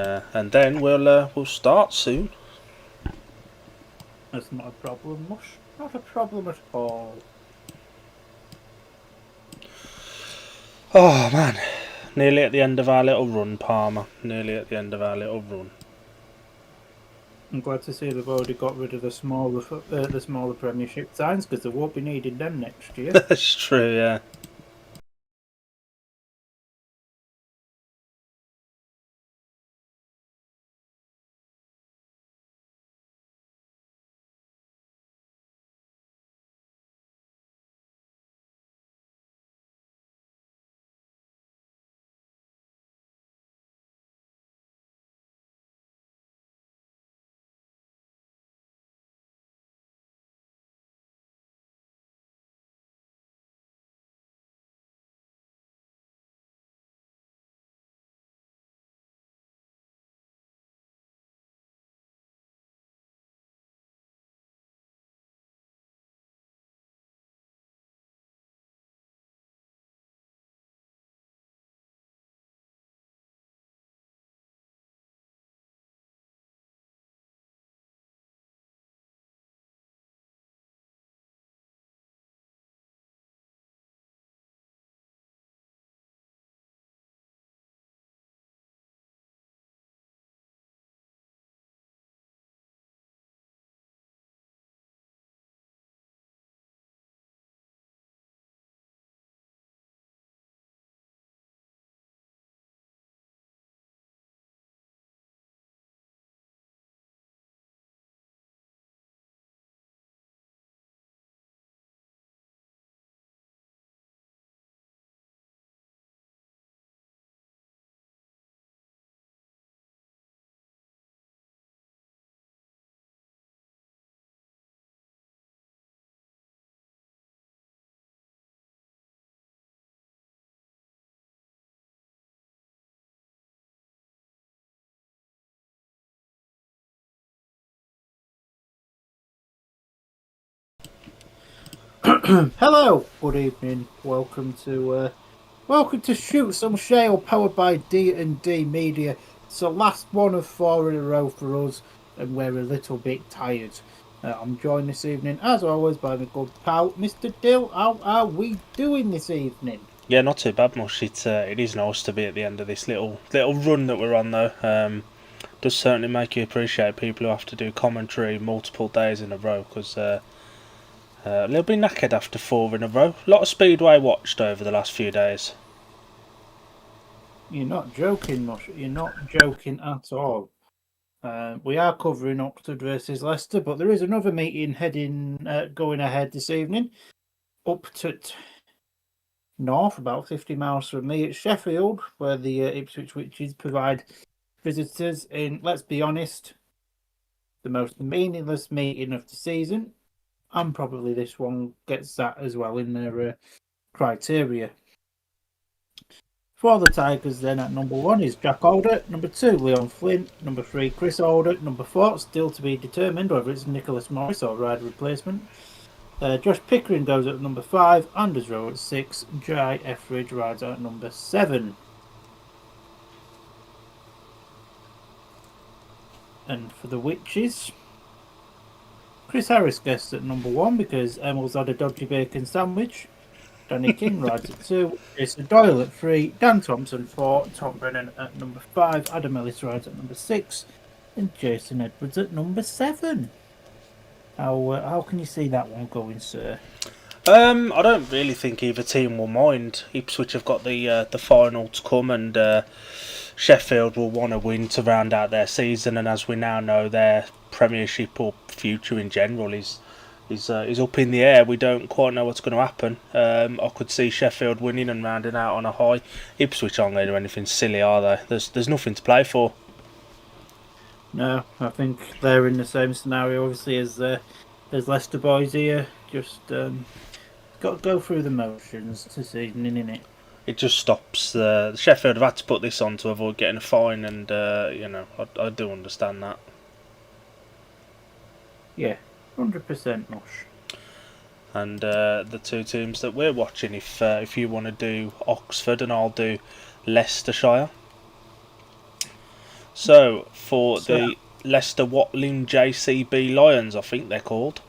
And then we'll start soon. That's not a problem, Mush. Not a problem at all. Oh man, nearly at the end of our little run, Palmer. Nearly at the end of our little run. I'm glad to see they've already got rid of the smaller Premiership signs because they won't be needing them next year. That's true, yeah. Hello, good evening. Welcome to Shoot Some Shale, powered by D&D Media. It's the last one of 4 in a row for us, and we're a little bit tired. I'm joined this evening, as always, by my good pal, Mr. Dill. How are we doing this evening? Yeah, not too bad, Mush. It is nice to be at the end of this little run that we're on, though. Does certainly make you appreciate people who have to do commentary multiple days in a row, because a little bit knackered after 4 in a row. A lot of Speedway watched over the last few days. You're not joking, Mush. You're not joking at all. We are covering Oxford versus Leicester, but there is another meeting going ahead this evening, up to north, about 50 miles from me, at Sheffield, where the Ipswich Witches provide visitors in, let's be honest, the most meaningless meeting of the season, and probably this one gets that as well in their criteria. For the Tigers, then, at number 1 is Jack Alder, number 2 Leon Flint, number 3 Chris Alder, number 4 still to be determined whether it's Nicholas Morris or rider replacement. Josh Pickering goes at number 5, Anders Rowe at 6, Jai Etheridge rides at number 7. And for the Witches, Chris Harris guessed at number 1 because Emil's had a dodgy bacon sandwich. Danny King rides at 2, Jason Doyle at 3, Dan Thompson 4, Tom Brennan at number 5, Adam Ellis rides at number 6, and Jason Edwards at number 7. How can you see that one going, sir? I don't really think either team will mind. Ipswich have got the final to come, and Sheffield will want to win to round out their season. And as we now know, their Premiership or future in general is up in the air. We don't quite know what's going to happen. I could see Sheffield winning and rounding out on a high. Ipswich aren't going to do anything silly, are they? There's nothing to play for. No, I think they're in the same scenario, obviously, as Leicester boys here. Just got to go through the motions this evening, innit? It just stops. Sheffield have had to put this on to avoid getting a fine, and I do understand that. Yeah, 100% Mush. And the two teams that we're watching, if you want to do Oxford and I'll do Leicestershire. So, for So, the Leicester Watling JCB Lions, I think they're called.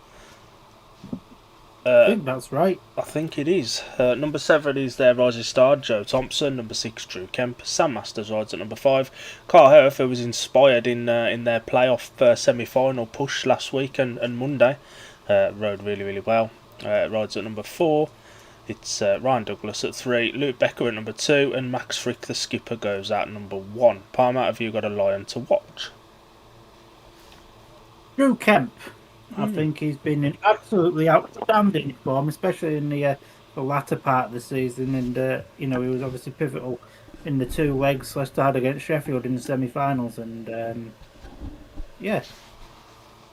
I think that's right. I think it is. Number 7 is their rising star, Joe Thompson. Number 6, Drew Kemp. Sam Masters rides at number 5. Carl Herf, who was inspired in their playoff semi-final push last week and Monday, rode really, really well. Rides at number 4. It's Ryan Douglas at 3, Luke Becker at number 2, and Max Frick, the skipper, goes out number 1. Palmer, have you got a lion to watch? Drew Kemp. I think he's been in absolutely outstanding form, especially in the latter part of the season. And, he was obviously pivotal in the 2 legs Leicester had against Sheffield in the semi-finals. And,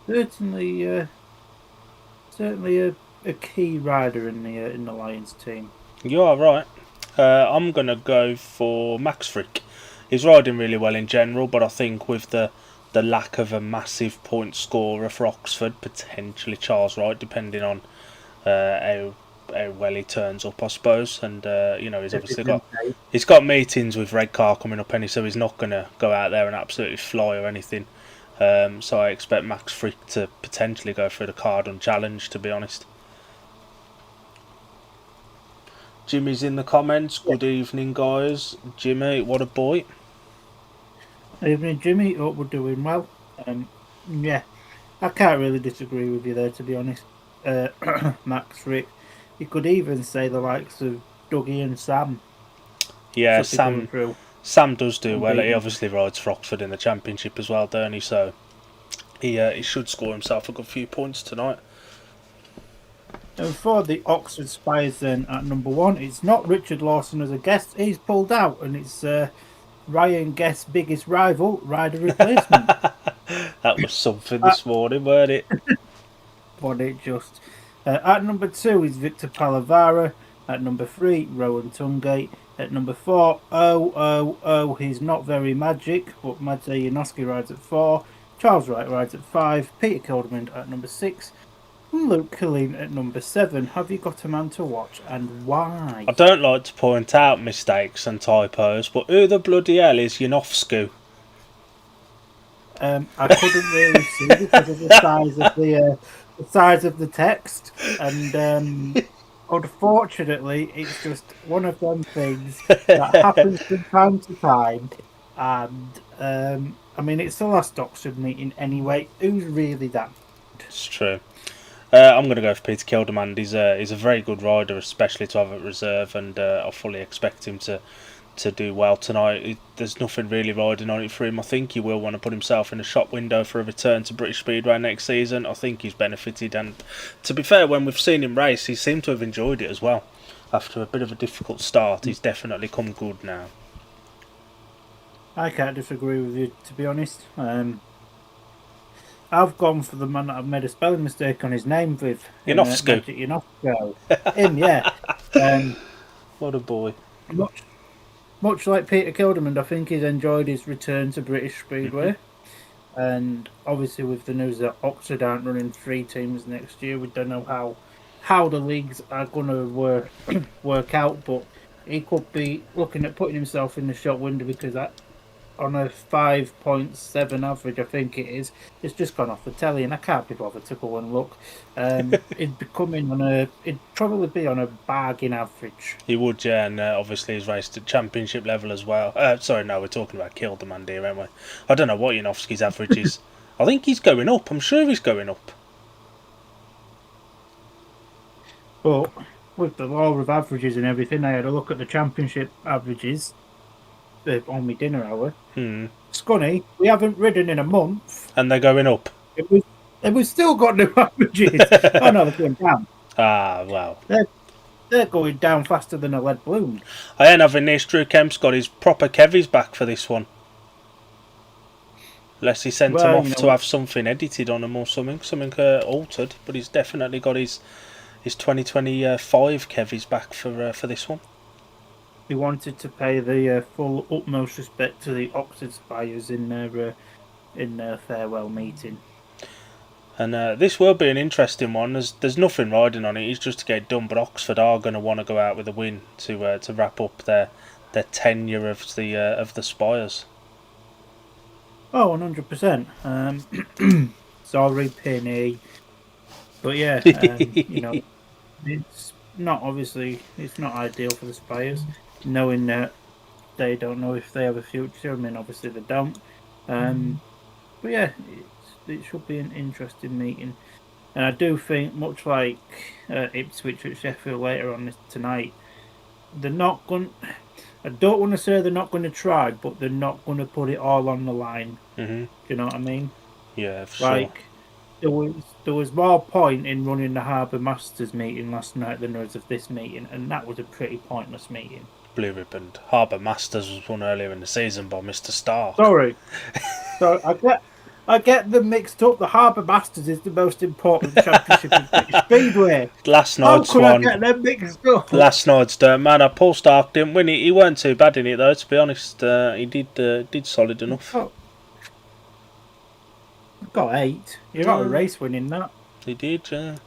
certainly a key rider in the Lions team. You are right. I'm going to go for Max Frick. He's riding really well in general, but I think with the lack of a massive point scorer for Oxford, potentially Charles Wright, depending on how well he turns up, I suppose. And he's obviously got meetings with Redcar coming up, so he's not going to go out there and absolutely fly or anything. So I expect Max Frick to potentially go through the card unchallenged, to be honest. Jimmy's in the comments. Good evening, guys. Jimmy, what a boy. Evening, Jimmy. Hope we're doing well. I can't really disagree with you there, to be honest. Max Frick. You could even say the likes of Dougie and Sam. Yeah, Sam does do well. He obviously rides for Oxford in the Championship as well, don't he? So he should score himself a good few points tonight. And for the Oxford Spires then at number 1, it's not Richard Lawson as a guest. He's pulled out, and it's Ryan Guest's biggest rival, rider replacement. That was something this morning, weren't it? But it just. At number 2 is Victor Palavara. At number 3, Rowan Tungate. At number 4, he's not very magic, but Matej Janoski rides at 4. Charles Wright rides at 5. Peter Kilderman at number 6. And Luke Killeen at number 7. Have you got a man to watch, and why? I don't like to point out mistakes and typos, but who the bloody hell is Janowski? I couldn't really see because of the size of the text, and unfortunately, it's just one of them things that happens from time to time. And it's the last Oxford meeting anyway. Who's really that good? It's true. I'm going to go for Peter Kilderman. He's a very good rider, especially to have at reserve, and I fully expect him to do well tonight. There's nothing really riding on it for him. I think he will want to put himself in a shop window for a return to British Speedway next season. I think he's benefited, and to be fair, when we've seen him race, he seemed to have enjoyed it as well. After a bit of a difficult start, he's definitely come good now. I can't disagree with you, to be honest. I've gone for the man that I've made a spelling mistake on his name with. Janowski. Him, yeah. What a boy. Much like Peter Kilderman, I think he's enjoyed his return to British Speedway. And obviously with the news that Oxford aren't running 3 teams next year, we don't know how the leagues are going to work out, but he could be looking at putting himself in the shop window because that, on a 5.7 average, I think it is, it's just gone off the telly, and I can't be bothered to go and look. It'd probably be on a bargain average. He would, yeah, and obviously he's raced at Championship level as well. Sorry, no, we're talking about Kilderman here, aren't we? I don't know what Janowski's average is. I think he's going up. I'm sure he's going up. But with the law of averages and everything, I had a look at the Championship averages on my dinner hour. Scunny, we haven't ridden in a month. And they're going up. And we've still got no averages. Oh no, they're going down. Ah, well. They're going down faster than a lead balloon. I ain't having this. Drew Kemp's got his proper Kevies back for this one. Unless he sent him off to have something edited on him or something altered. But he's definitely got his 2025 Kevies back for this one. He wanted to pay the full utmost respect to the Oxford Spires in their farewell meeting. And this will be an interesting one. There's nothing riding on it. It's just to get done. But Oxford are going to want to go out with a win to wrap up their tenure of the Spires. Oh, 100%. Sorry, Penny. But yeah, it's not it's not ideal for the Spires, knowing that they don't know if they have a future. I mean, obviously they don't. But yeah, it should be an interesting meeting. And I do think, much like Ipswich at Sheffield later on tonight, they're not going. I don't want to say they're not going to try, but they're not going to put it all on the line. Hmm. Do you know what I mean? Yeah, for sure. Like there was more point in running the Harbour Masters meeting last night than there was of this meeting, and that was a pretty pointless meeting. Blue ribbon. Harbour Masters was won earlier in the season by Mr. Stark. Sorry, so I get them mixed up. The Harbour Masters is the most important championship in British Speedway. Last How night's could I one. get them mixed up? Last night's dirt man. Paul Stark didn't win it. He weren't too bad in it though. To be honest, he did solid enough. Oh, got 8. You're not a race winning that. He did, yeah.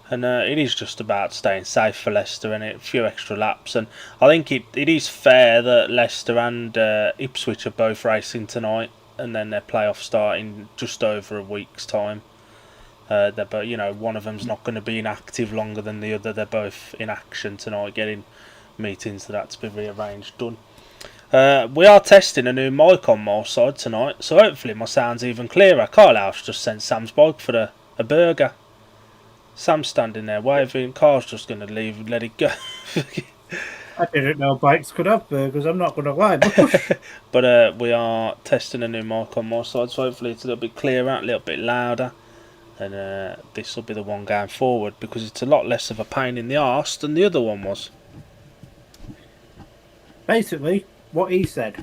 And it is just about staying safe for Leicester and a few extra laps. And I think it is fair that Leicester and Ipswich are both racing tonight, and then their playoff start in just over a week's time. But one of them's not going to be inactive longer than the other. They're both in action tonight, getting meetings that had to be rearranged done. We are testing a new mic on my side tonight, so hopefully my sound's even clearer. Carlisle's just sent Sam's bike for a burger. Sam's standing there waving. Carl's just going to leave and let it go. I didn't know bikes could have burgers. I'm not going to lie. But we are testing a new mic on my side, so hopefully it's a little bit clearer, a little bit louder. And this will be the one going forward because it's a lot less of a pain in the arse than the other one was. Basically, what he said.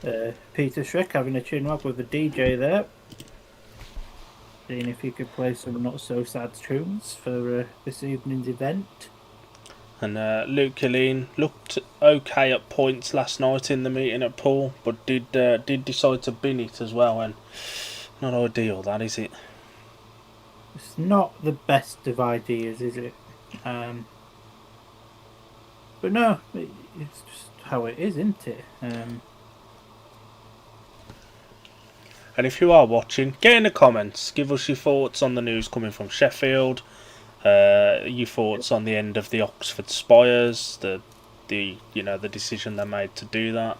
Peter Schreck having a chinwag with the DJ there. Seeing if he could play some not so sad tunes for this evening's event. And Luke Killeen looked okay at points last night in the meeting at Poole, but did decide to bin it as well, and not ideal, that is it. It's not the best of ideas, is it? But no, it's just how it is, isn't it? And if you are watching, get in the comments. Give us your thoughts on the news coming from Sheffield. Your thoughts on the end of the Oxford Spires, the decision they made to do that.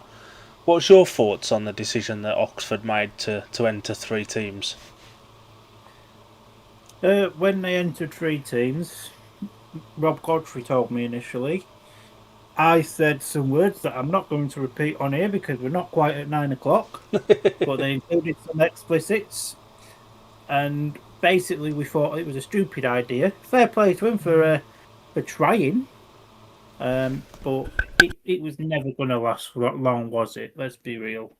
What's your thoughts on the decision that Oxford made to enter 3 teams? When they entered 3 teams, Rob Godfrey told me initially. I said some words that I'm not going to repeat on here because we're not quite at 9 o'clock, but they included some explicits. And basically, we thought it was a stupid idea. Fair play to him for trying, but it was never going to last long, was it? Let's be real.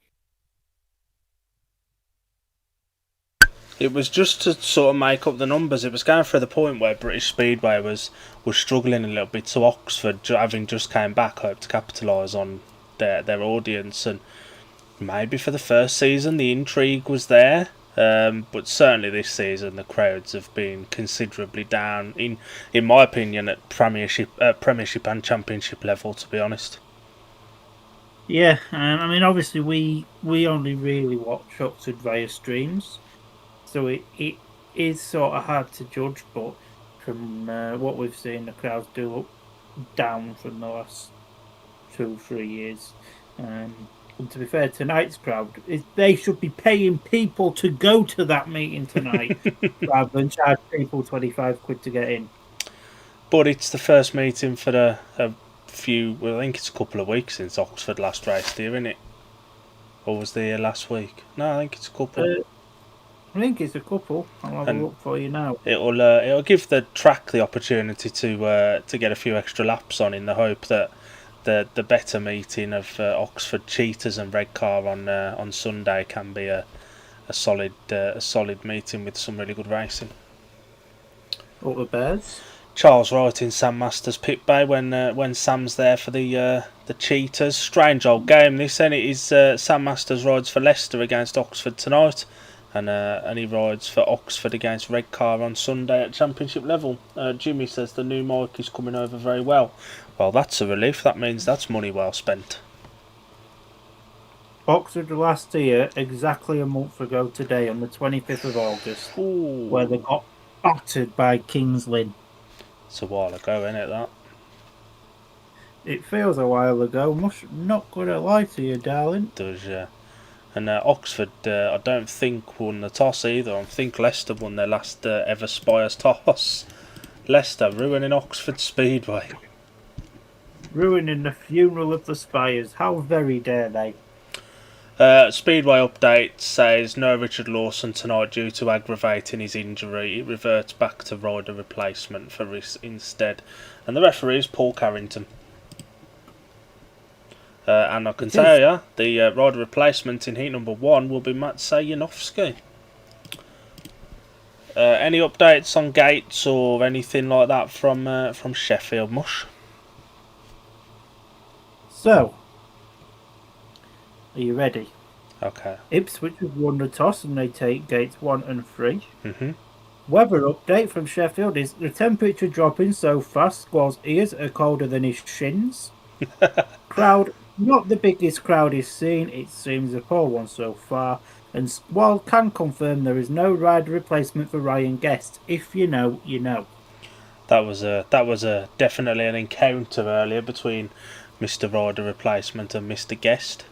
It was just to sort of make up the numbers. It was going through the point where British Speedway was struggling a little bit, so Oxford, having just came back, hoped to capitalise on their audience, and maybe for the first season the intrigue was there, but certainly this season the crowds have been considerably down, in my opinion, at Premiership and Championship level, to be honest. Yeah, I mean, obviously we only really watch Oxford via streams. So it is sort of hard to judge, but from what we've seen, the crowds do look down from the last 2-3 years. And to be fair, tonight's crowd, they should be paying people to go to that meeting tonight rather than charge people £25 to get in. But it's the first meeting for a few, well, I think it's a couple of weeks since Oxford last raced here, isn't it? Or was they here last week? No, I think it's a couple. I think it's a couple. I'll have a look for you now. It'll give the track the opportunity to get a few extra laps on, in the hope that the better meeting of Oxford Cheetahs and Redcar on Sunday can be a solid meeting with some really good racing. All the Bears. Charles Wright in Sam Masters pit bay when Sam's there for the Cheetahs. Strange old game this, and it is Sam Masters rides for Leicester against Oxford tonight. And he rides for Oxford against Redcar on Sunday at Championship level. Jimmy says the new mic is coming over very well. Well, that's a relief. That means that's money well spent. Oxford were last here exactly a month ago today, on the 25th of August, where they Ooh, got battered by Kings Lynn. it's a while ago, isn't it, that? It feels a while ago. Not gonna lie to you, darling. Does, yeah. And Oxford, I don't think won the toss either. I think Leicester won their last ever Spires toss. Leicester ruining Oxford Speedway. Ruining the funeral of the Spires. How very dare they? Speedway update says no Richard Lawson tonight due to aggravating his injury. It reverts back to rider replacement for this instead. And the referee is Paul Carrington. And I can tell you, the rider replacement in heat number 1 will be Matsej Janowski. Any updates on gates or anything like that from Sheffield, Mush? So, are you ready? Okay. Ipswich have won the toss and they take gates 1 and 3. Mhm. Weather update from Sheffield is the temperature dropping so fast Squall's ears are colder than his shins. Crowd, not the biggest crowd he's seen, it seems a poor one so far. And Squall can confirm there is no rider replacement for Ryan Guest. If you know, you know. That was a definitely an encounter earlier between Mr. Rider replacement and Mr. Guest.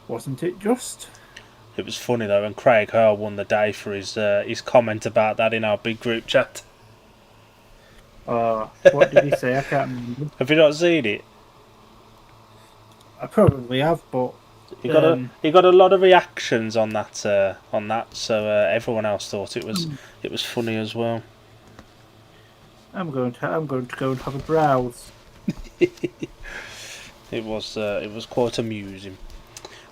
Wasn't it just? It was funny though, and Craig Hurl won the day for his comment about that in our big group chat. What did he say? I can't remember. Have you not seen it? I probably have, but He got a lot of reactions on that, so everyone else thought it was funny as well. I'm going to go and have a browse. It was quite amusing.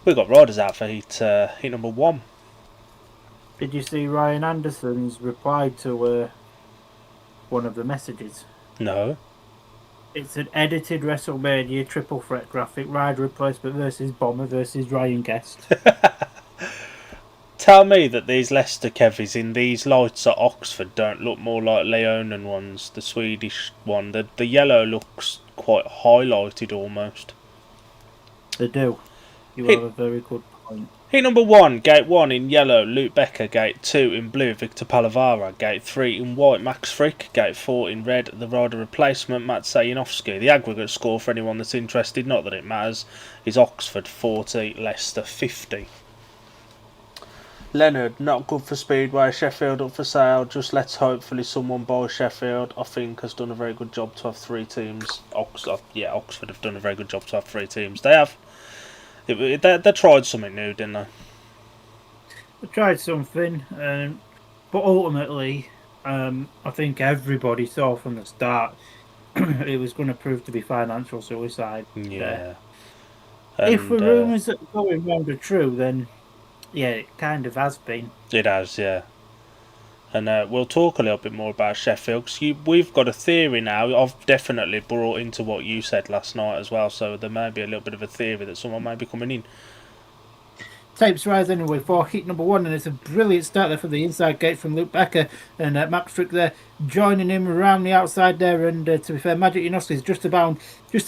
We got riders out for heat number 1. Did you see Ryan Anderson's reply to one of the messages? No. It's an edited WrestleMania triple threat graphic: rider replacement versus Bomber versus Ryan Guest. Tell me that these Leicester Kevies in these lights at Oxford don't look more like Leonin ones, the Swedish one. The yellow looks quite highlighted almost. They do. You have a very good point. Heat number 1, gate 1 in yellow, Luke Becker. Gate 2 in blue, Victor Palavara. Gate 3 in white, Max Frick. Gate 4 in red, the rider replacement, Matsej Janowski. The aggregate score for anyone that's interested, not that it matters, is Oxford 40, Leicester 50. Leonard, not good for Speedway. Sheffield up for sale. Just let's hopefully someone buy Sheffield. I think has done a very good job to have 3 teams. Oxford have done a very good job to have 3 teams. They have. They tried something new, didn't they? They tried something, but ultimately, I think everybody saw from the start it was going to prove to be financial suicide. Yeah. If the rumours that are going round are true, then yeah, it kind of has been. It has, yeah. And we'll talk a little bit more about Sheffield, because we've got a theory now. I've definitely brought into what you said last night as well, so there may be a little bit of a theory that someone may be coming in. Tapes rise anyway for heat number 1, and it's a brilliant start there for the inside gate from Luke Becker, and Max Frick there joining him around the outside there. And to be fair, Magic Janowski's just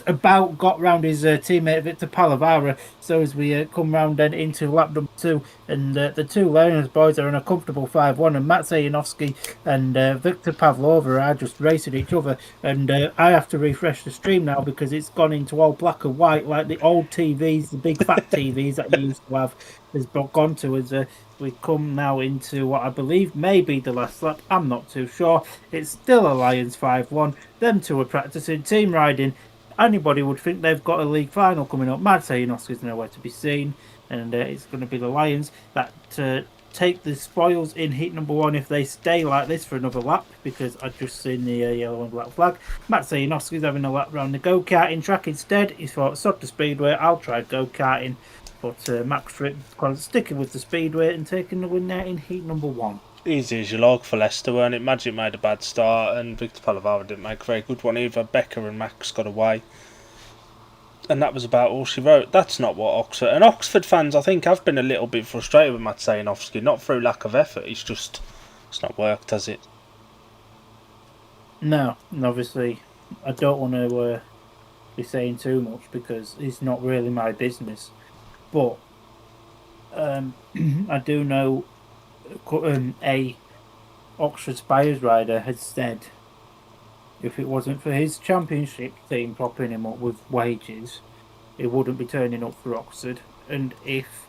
about got round his teammate Victor Palavara. So as we come round then into lap number 2, and the two Lions boys are in a comfortable 5-1, and Matsej Janowski and Victor Pavlova are just racing each other. And I have to refresh the stream now because it's gone into all black and white like the old TVs, the big fat TVs that you used to have. Has gone to as we come now into what I believe may be the last lap. I'm not too sure. It's still a Lions 5-1. Them two are practicing team riding. Anybody would think they've got a league final coming up. Matsej Janowski's nowhere to be seen, and it's going to be the Lions that take the spoils in heat number 1 if they stay like this for another lap, because I've just seen the yellow and black flag. Matsej Janowski's having a lap round the go-karting track instead. He thought, sod the Speedway, I'll try go-karting. But Max Frick sticking with the Speedway and taking the win there in heat number 1. Easy as you like for Leicester, weren't it? Magic made a bad start, and Victor Palavara didn't make a very good one either. Becker and Max got away, and that was about all she wrote. That's not what Oxford... And Oxford fans, I think, have been a little bit frustrated with Matsej Janowski, not through lack of effort, it's not worked, has it? No, and obviously, I don't want to be saying too much because it's not really my business. But I do know a Oxford Spires rider had said if it wasn't for his championship team propping him up with wages, he wouldn't be turning up for Oxford. And if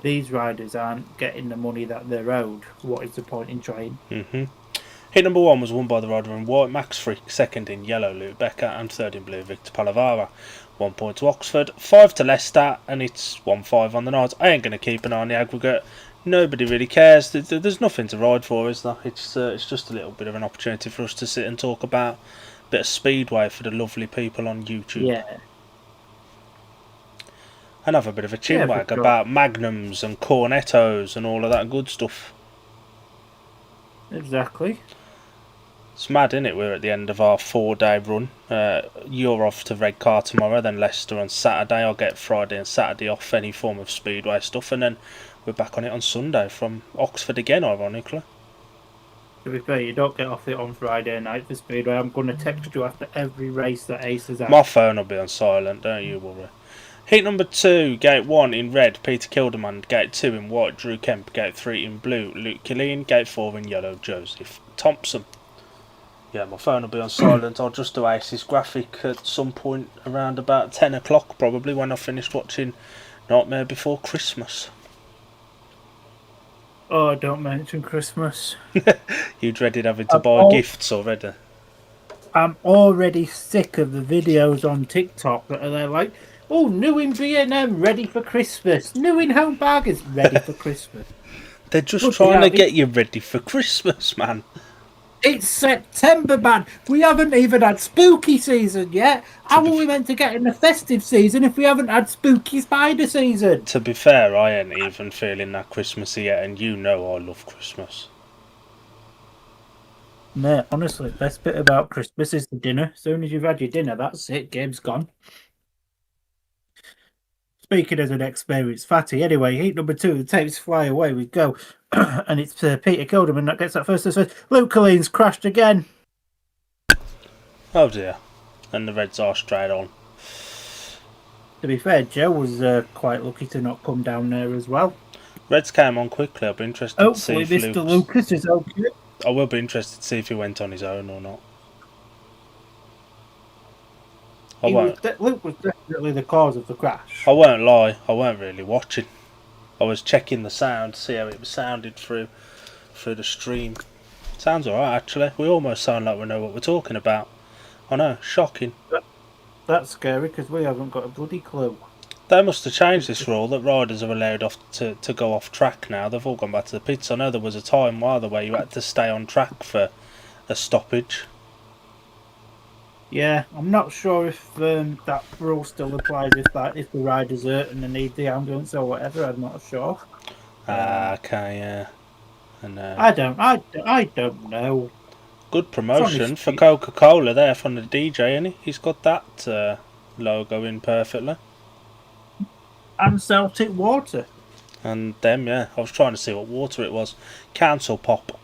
these riders aren't getting the money that they're owed, what is the point in trying? Mm-hmm. Hit number 1 was won by the rider in white, Max Freak, second in yellow, Luke Becker, and third in blue, Victor Palavara. 1 point to Oxford, 5 to Leicester, and it's 1-5 on the night. I ain't going to keep an eye on the aggregate. Nobody really cares. There's nothing to ride for, is there? It's just a little bit of an opportunity for us to sit and talk about a bit of speedway for the lovely people on YouTube. Yeah. And have a bit of a chinwag about Magnums and Cornettos and all of that good stuff. Exactly. It's mad, isn't it? We're at the end of our 4-day run. You're off to Redcar tomorrow, then Leicester on Saturday. I'll get Friday and Saturday off any form of speedway stuff, and then we're back on it on Sunday from Oxford again, ironically. To be fair, you don't get off it on Friday night for speedway. I'm going to text you after every race that Ace has had. My phone will be on silent, don't you worry. Heat number 2, gate 1 in red, Peter Kilderman. Gate 2 in white, Drew Kemp. Gate 3 in blue, Luke Killeen. Gate 4 in yellow, Joseph Thompson. Yeah, my phone will be on silent. I'll just do Ace's graphic at some point around about 10 o'clock, probably, when I've finished watching Nightmare Before Christmas. Oh, don't mention Christmas. You dreaded having to buy gifts already. I'm already sick of the videos on TikTok that are there like, oh, new in B&M, ready for Christmas. New in Home Bargains, ready for Christmas. They're just trying to get you ready for Christmas, man. It's September, man. We haven't even had spooky season yet. How are we meant to get in the festive season if we haven't had spooky spider season? To be fair, I ain't even feeling that Christmassy yet, and you know I love Christmas. No, honestly, the best bit about Christmas is the dinner. As soon as you've had your dinner, that's it. Game's gone. Speaking as an experienced fatty, anyway, heat number 2, the tapes fly away. We go, and it's Peter Kilderman that gets that first. Luke Colleen's crashed again. Oh dear, and the Reds are straight on. To be fair, Joe was quite lucky to not come down there as well. Reds came on quickly. I'll be interested to see if Mr. Lucas is okay. I will be interested to see if he went on his own or not. Luke was definitely the cause of the crash. I won't lie, I weren't really watching. I was checking the sound, see how it sounded through the stream. Sounds alright actually. We almost sound like we know what we're talking about. I know, shocking. That's scary because we haven't got a bloody clue. They must have changed this rule that riders are allowed to go off track now. They've all gone back to the pits. I know there was a time while where you had to stay on track for a stoppage. Yeah, I'm not sure if that rule still applies if the rider's hurt and they need the ambulance or whatever. I'm not sure. Okay, yeah. And I don't know. Good promotion for Coca-Cola there from the DJ, isn't he? He's got that logo in perfectly. And Celtic Water. And them, yeah. I was trying to see what water it was. Council Pop.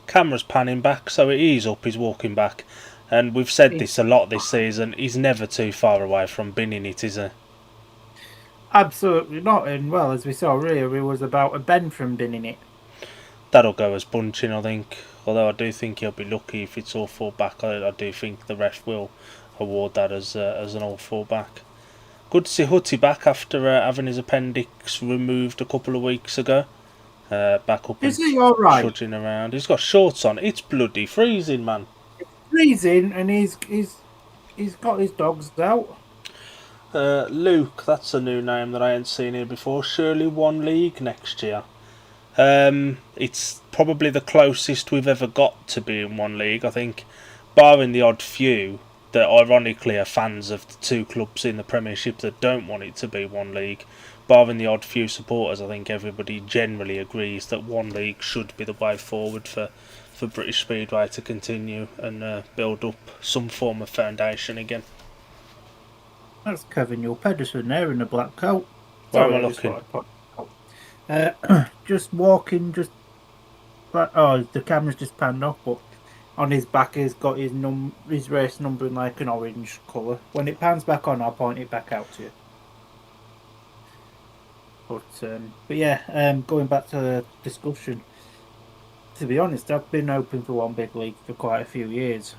Camera's panning back, so he's up, he's walking back. And we've said this a lot this season, he's never too far away from binning it, is he? Absolutely not, and well, as we saw earlier, it was about a bend from binning it. That'll go as bunching, I think. Although I do think he'll be lucky if it's all full back. I do think the ref will award that as an all full back. Good to see Hutty back after having his appendix removed a couple of weeks ago. Back up. Is he alright? Trudging around. He's got shorts on. It's bloody freezing, man. It's freezing, and he's got his dogs out. Luke, that's a new name that I ain't seen here before. Surely one league next year. It's probably the closest we've ever got to being one league. I think, barring the odd few that ironically are fans of the two clubs in the Premiership that don't want it to be one league. Barring the odd few supporters, I think everybody generally agrees that one league should be the way forward for British Speedway to continue and build up some form of foundation again. That's Kevin Yule Pedersen there in a black coat. Where am I looking? Just walking, the camera's just panned off, but on his back has got his race number in like an orange colour. When it pans back on, I'll point it back out to you. But yeah, going back to the discussion. To be honest, I've been hoping for one big league for quite a few years.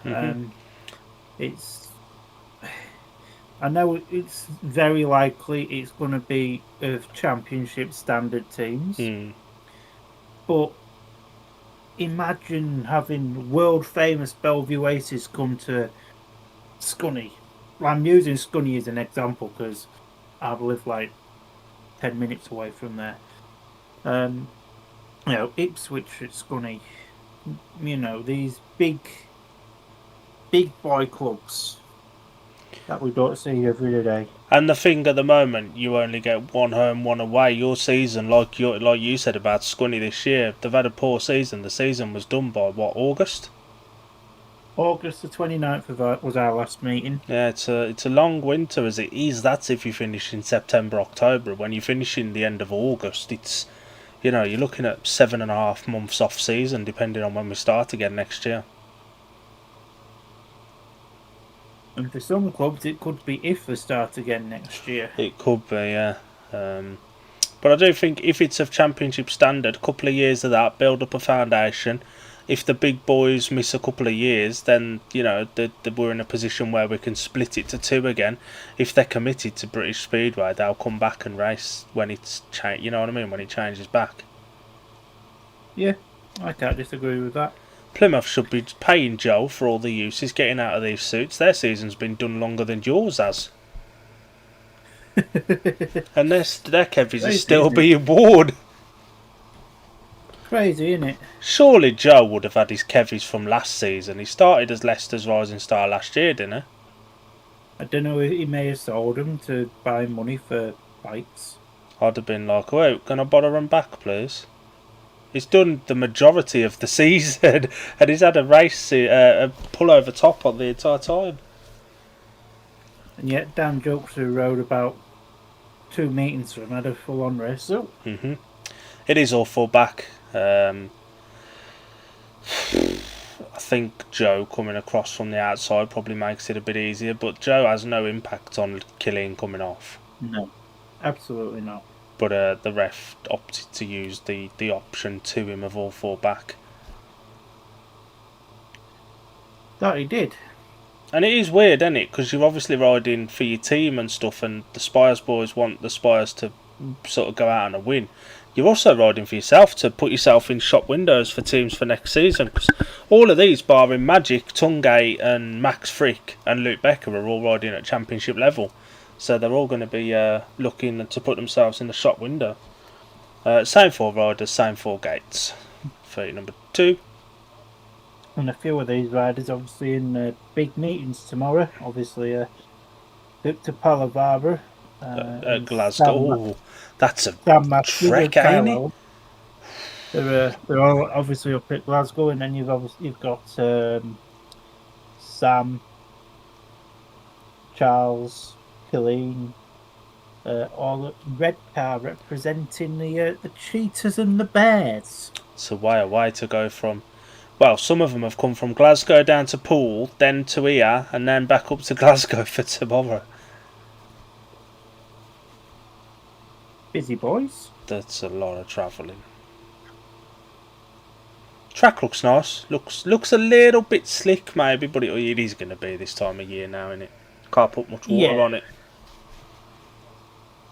I know it's very likely it's going to be of Championship standard teams, but imagine having world famous Bellevue Aces come to Scunny. I'm using Scunny as an example because I live like 10 minutes away from there. Ipswich at Scunny. These big boy clubs that we don't see every day. And the thing at the moment, you only get one home, one away. Your season, like you said about Scunny this year, they've had a poor season. The season was done by what, August? August the 29th was our last meeting. Yeah, it's a long winter as it is. That's if you finish in September, October. When you finish in the end of August, it's you're looking at 7.5 months off season, depending on when we start again next year. And for some clubs, it could be if they start again next year. It could be, yeah. But I do think if it's of Championship standard, a couple of years of that, build up a foundation. If the big boys miss a couple of years, then we're in a position where we can split it to 2 again. If they're committed to British Speedway, they'll come back and race when it's you know what I mean, when it changes back. Yeah, I can't disagree with that. Plymouth should be paying Joe for all the use he's getting out of these suits. Their season's been done longer than yours has. And their kevies are still being worn. Crazy, isn't it? Surely Joe would have had his kevies from last season. He started as Leicester's rising star last year, didn't he? I don't know, he may have sold them to buy money for bikes. I'd have been like, wait, can I borrow them back, please? He's done the majority of the season, and he's had a race, a pull-over top on the entire time. And yet Dan Jokes, who rode about 2 meetings for him, had a full-on race. So. It is all full back. I think Joe coming across from the outside probably makes it a bit easier, but Joe has no impact on Killian coming off. No, absolutely not. But the ref opted to use the option to him of all 4 back. That he did. And it is weird, isn't it? Because you're obviously riding for your team and stuff, and the Spires boys want the Spires to sort of go out on a win. You're also riding for yourself to put yourself in shop windows for teams for next season. Because all of these, barring Magic, Tungate and Max Frick and Luke Becker, are all riding at championship level. So they're all going to be looking to put themselves in the shop window. Same 4 riders, same 4 gates. 30 number 2. And a few of these riders obviously in big meetings tomorrow. Obviously, Victor Palavara at Glasgow. That's a trek, ain't it? They're all obviously up at Glasgow, and then you've got Sam, Charles, Killeen, all red car representing the Cheetahs and the Bears. It's a way to go from. Well, some of them have come from Glasgow down to Poole, then to here, and then back up to Glasgow for tomorrow. Busy boys. That's a lot of travelling. Track looks nice. Looks a little bit slick maybe, but it is going to be this time of year now, isn't it? Can't put much water on it.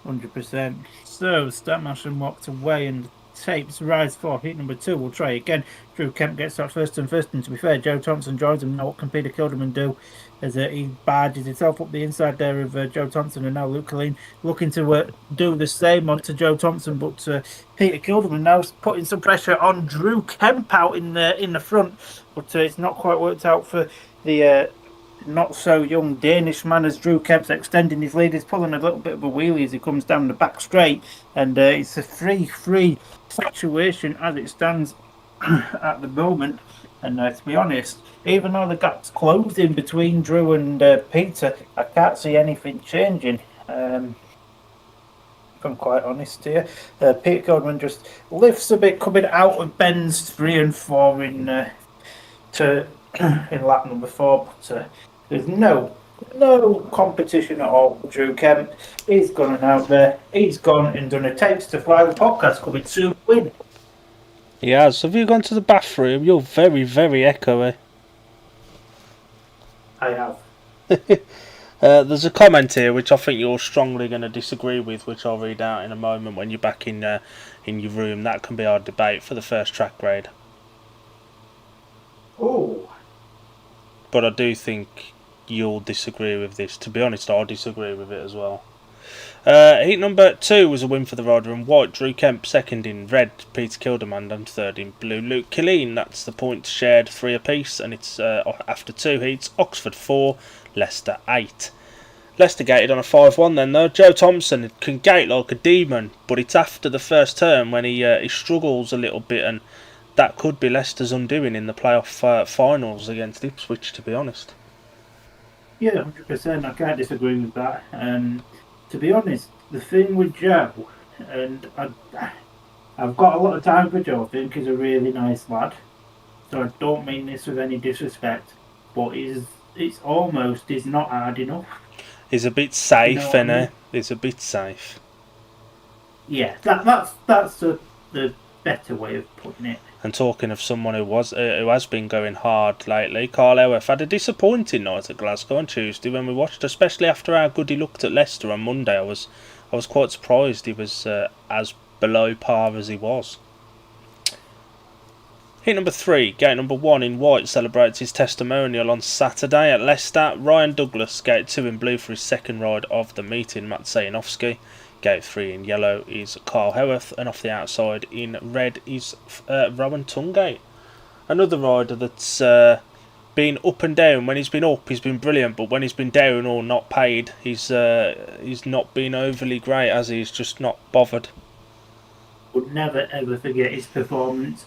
100%. So Statmash walked away and tapes rise for heat number 2. We'll try again. Drew Kemp gets that first, and to be fair, Joe Thompson joins him. Now what can Peter Kilderman do as he barges himself up the inside there of Joe Thompson, and now Luke Killeen looking to do the same onto Joe Thompson, but Peter Kilderman now putting some pressure on Drew Kemp out in the front, but it's not quite worked out for the not so young Danish man, as Drew Kemp's extending his lead. He's pulling a little bit of a wheelie as he comes down the back straight, and it's a free situation as it stands at the moment. And to be honest, even though the gap's closed in between Drew and Peter, I can't see anything changing. If I'm quite honest here, Peter Goldman just lifts a bit coming out of bends 3 and 4 to in lap number 4, but there's no competition at all. Drew Kemp, he's gone out there. He's gone and done a Tapes to Fly. The podcast coming soon. Win. He has. Have you gone to the bathroom? You're very, very echoey. I have. There's a comment here which I think you're strongly going to disagree with, which I'll read out in a moment when you're back in your room. That can be our debate for the first track grade. Oh. But I do think you'll disagree with this. To be honest, I'll disagree with it as well. Heat number 2 was a win for the rider in white. Drew Kemp second in red, Peter Kildemand and third in blue. Luke Killeen, that's the points shared 3 apiece, and it's after 2 heats. Oxford 4, Leicester 8. Leicester gated on a 5-1 then though. Joe Thompson can gate like a demon, but it's after the first turn when he struggles a little bit, and that could be Leicester's undoing in the playoff finals against Ipswich, to be honest. Yeah, 100%. I can't disagree with that. To be honest, the thing with Joe, and I've got a lot of time for Joe. I think he's a really nice lad. So I don't mean this with any disrespect, but he's not hard enough. He's a bit safe, you know isn't he? He's a bit safe. Yeah, that's the better way of putting it. And talking of someone who has been going hard lately, Carl Howarth had a disappointing night at Glasgow on Tuesday when we watched, especially after how good he looked at Leicester on Monday. I was quite surprised he was as below par as he was. Heat number 3, gate number 1 in white celebrates his testimonial on Saturday at Leicester. Ryan Douglas, gate 2 in blue for his second ride of the meeting. Matt Sayanovsky. Gate 3 in yellow is Carl Howarth, and off the outside in red is Rowan Tungate. Another rider that's been up and down. When he's been up, he's been brilliant, but when he's been down or not paid, he's not been overly great, as he's just not bothered. Would never ever forget his performance.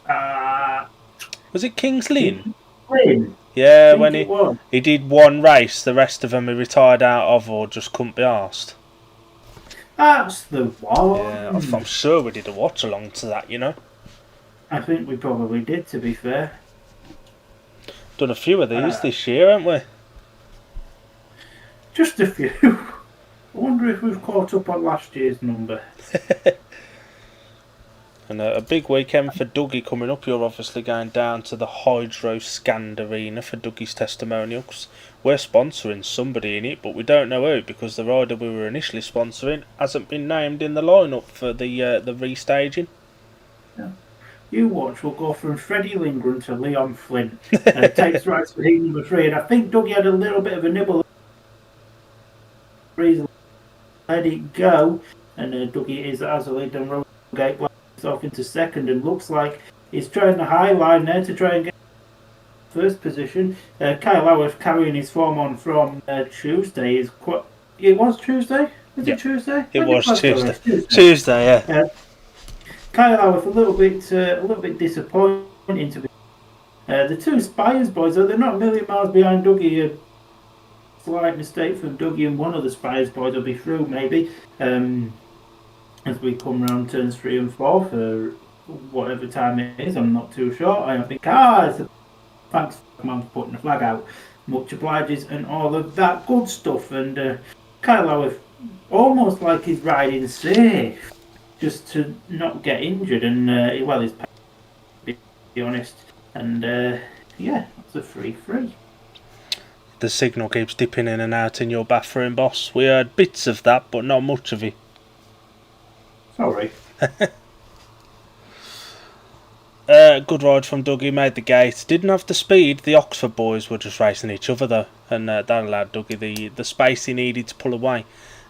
Was it Kings Lynn? Lynn. Yeah, when he did one race, the rest of them he retired out of or just couldn't be arsed. That's the one. Yeah, I'm sure we did a watch along to that, you know. I think we probably did, to be fair. Done a few of these this year, haven't we? Just a few. I wonder if we've caught up on last year's number. And a big weekend for Dougie coming up. You're obviously going down to the Hydro Scand Arena for Dougie's testimonial, 'cause we're sponsoring somebody in it, but we don't know who, because the rider we were initially sponsoring hasn't been named in the lineup for the restaging. Yeah. You watch, we'll go from Freddie Lindgren to Leon Flynn. Takes rights for heat number 3, and I think Dougie had a little bit of a nibble. Let it go, and Dougie is as a lead and Rowan Gate off into second, and looks like he's trying the high line there to try and get first position. Kyle Howarth carrying his form on from Tuesday. It was Tuesday? Was it Tuesday? It was Tuesday. Tuesday, yeah. Kyle Howarth a little bit disappointing to be. The two Spires boys, though, they're not a million miles behind Dougie. A slight mistake from Dougie, and one of the Spires boys will be through maybe. As we come round turns 3 and 4 for whatever time it is, I'm not too sure. I think, thanks for putting the flag out. Much obliges and all of that good stuff. And Kyle Howarth, almost like he's riding safe, just to not get injured. And he's to be honest. And that's a 3-3. The signal keeps dipping in and out in your bathroom, boss. We heard bits of that, but not much of it. Sorry. Good ride from Dougie, made the gate. Didn't have the speed. The Oxford boys were just racing each other though, and that allowed Dougie the space he needed to pull away.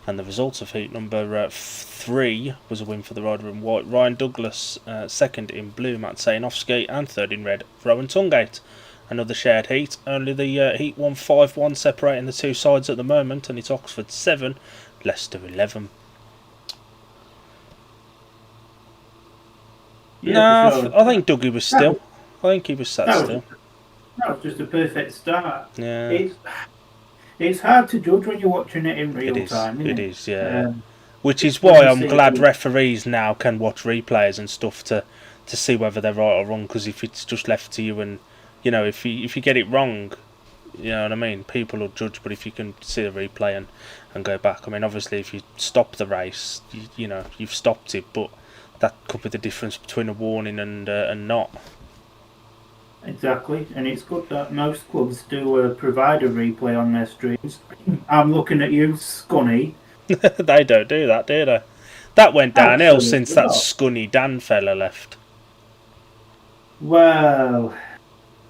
And the result of heat number 3 was a win for the rider in white. Ryan Douglas, second in blue, Matt Sayanovsky, and third in red, Rowan Tungate. Another shared heat. Only the heat 1-5-1 separating the two sides at the moment, and it's Oxford 7, Leicester 11. Yeah, sure. I think Dougie was still. I think he was sat still. That was just a perfect start. Yeah. It's hard to judge when you're watching it in real time. It is, yeah. Which is why I'm glad referees now can watch replays and stuff to see whether they're right or wrong. Because if it's just left to you and you know, if you get it wrong, you know what I mean, people will judge. But if you can see the replay and go back, I mean, obviously, if you stop the race, you know, you've stopped it, but that could be the difference between a warning and not. Exactly, and it's good that most clubs do provide a replay on their streams. I'm looking at you, Scunny. They don't do that, do they? That went downhill Absolutely since that not. Scunny Dan fella left. Well,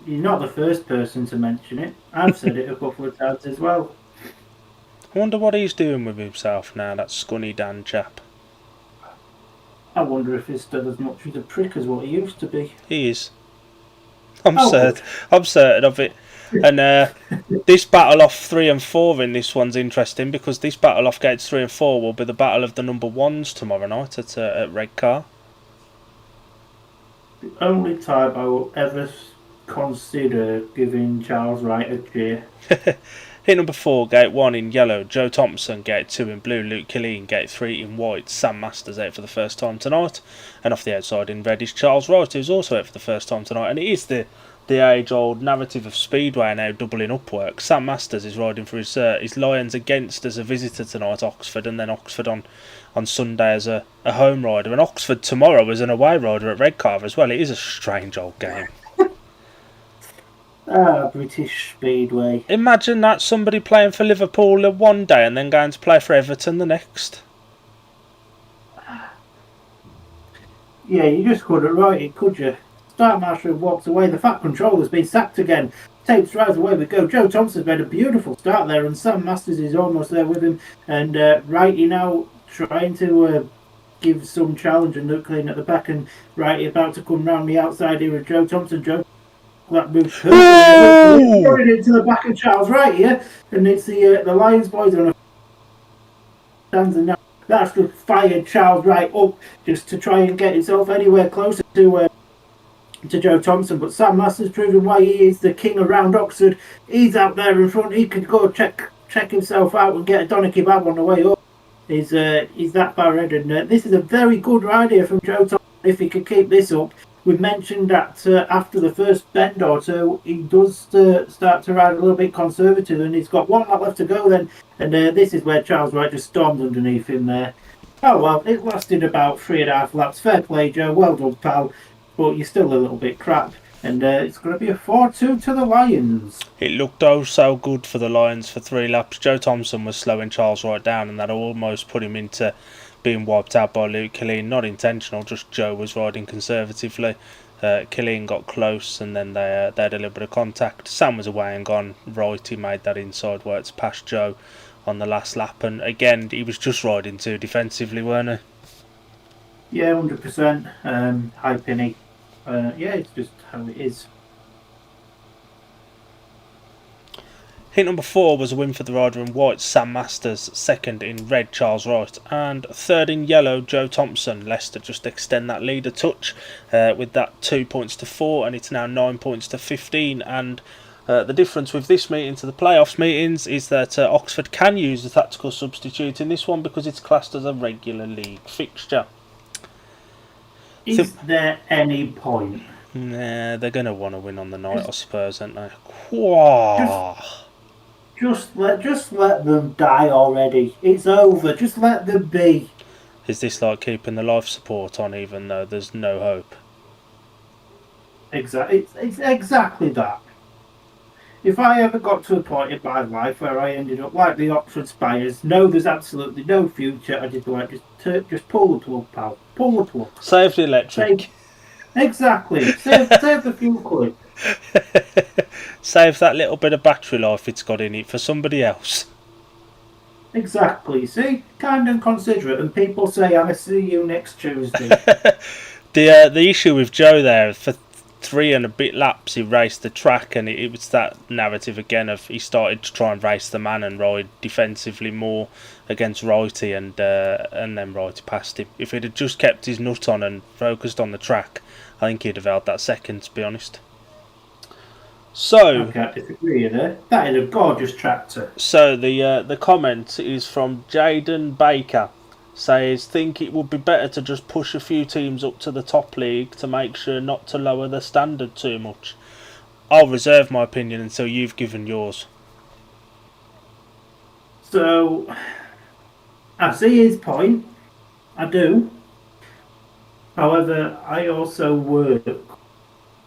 you're not the first person to mention it. I've said it a couple of times as well. I wonder what he's doing with himself now, that Scunny Dan chap. I wonder if he's still as much of a prick as what he used to be. He is. I'm Good. certain of it. And this battle off 3 and 4 in this one's interesting, because this battle off gates 3 and 4 will be the battle of the number 1s tomorrow night at Redcar. The only time I will ever consider giving Charles Wright a cheer. Hit number 4, gate 1 in yellow, Joe Thompson. Gate 2 in blue, Luke Killeen. Gate 3 in white, Sam Masters out for the first time tonight. And off the outside in red is Charles Wright, who's also out for the first time tonight. And it is the age-old narrative of Speedway now doubling up work. Sam Masters is riding for his Lions against as a visitor tonight, Oxford, and then Oxford on Sunday as a home rider. And Oxford tomorrow as an away rider at Redcar as well. It is a strange old game. British Speedway. Imagine that, somebody playing for Liverpool one day and then going to play for Everton the next. Yeah, you just couldn't write it, could you? Startmaster walks away. The Fat Controller's been sacked again. Tapes drives away we go. Joe Thompson's made a beautiful start there, and Sam Masters is almost there with him. And Righty now trying to give some challenge and look clean at the back, and Righty about to come round the outside here with Joe Thompson. Joe, that move perfectly. Going into the back of Charles Wright here, and it's the Lions boys on a stands, and now that's just fired Charles Wright up just to try and get himself anywhere closer to Joe Thompson. But Sam Masters proving why he is the king around Oxford. He's out there in front. He could go check himself out and get a doner kebab on the way up. He's that far ahead, and this is a very good ride here from Joe Thompson. If he could keep this up. We mentioned that after the first bend or two, he does start to ride a little bit conservative, and he's got one lap left to go then. And this is where Charles Wright just stormed underneath him there. Oh well, it lasted about 3.5 laps. Fair play, Joe. Well done, pal. But you're still a little bit crap. And it's going to be a 4-2 to the Lions. It looked oh so good for the Lions for 3 laps. Joe Thompson was slowing Charles Wright down, and that almost put him into being wiped out by Luke Killeen. Not intentional, just Joe was riding conservatively. Killeen got close, and then they had a little bit of contact. Sam was away and gone. Wrighty made that inside works past Joe on the last lap, and again he was just riding too defensively, weren't he? Yeah, 100%. High penny. Yeah, it's just how it is. Hit number 4 was a win for the rider in white, Sam Masters. Second in red, Charles Wright. And third in yellow, Joe Thompson. Leicester just extend that lead a touch with that 2 points to 4, and it's now 9 points to 15. And the difference with this meeting to the playoffs meetings is that Oxford can use a tactical substitute in this one because it's classed as a regular league fixture. Is there any point? Nah, they're going to want to win on the night, I suppose, aren't they? Whoa. Just let them die already. It's over. Just let them be. Is this like keeping the life support on even though there's no hope? Exactly. It's exactly that. If I ever got to a point in my life where I ended up like the Oxford Spires, no, there's absolutely no future. I just like just pull the plug, pal. Pull the plug. Save the electric. Exactly. Save the fuel quid. Save that little bit of battery life it's got in it for somebody else. Exactly. See, kind and considerate, and people say, "I'll see you next Tuesday." The issue with Joe there, for 3 and a bit laps he raced the track, and it was that narrative again of he started to try and race the man and ride defensively more against Wrighty, and then Wrighty passed him. If he'd have just kept his nut on and focused on the track, I think he'd have held that second, to be honest. So I can't disagree there. That is a gorgeous tractor. So the comment is from Jaden Baker. Says, think it would be better to just push a few teams up to the top league to make sure not to lower the standard too much. I'll reserve my opinion until you've given yours. So, I see his point. I do. However, I also work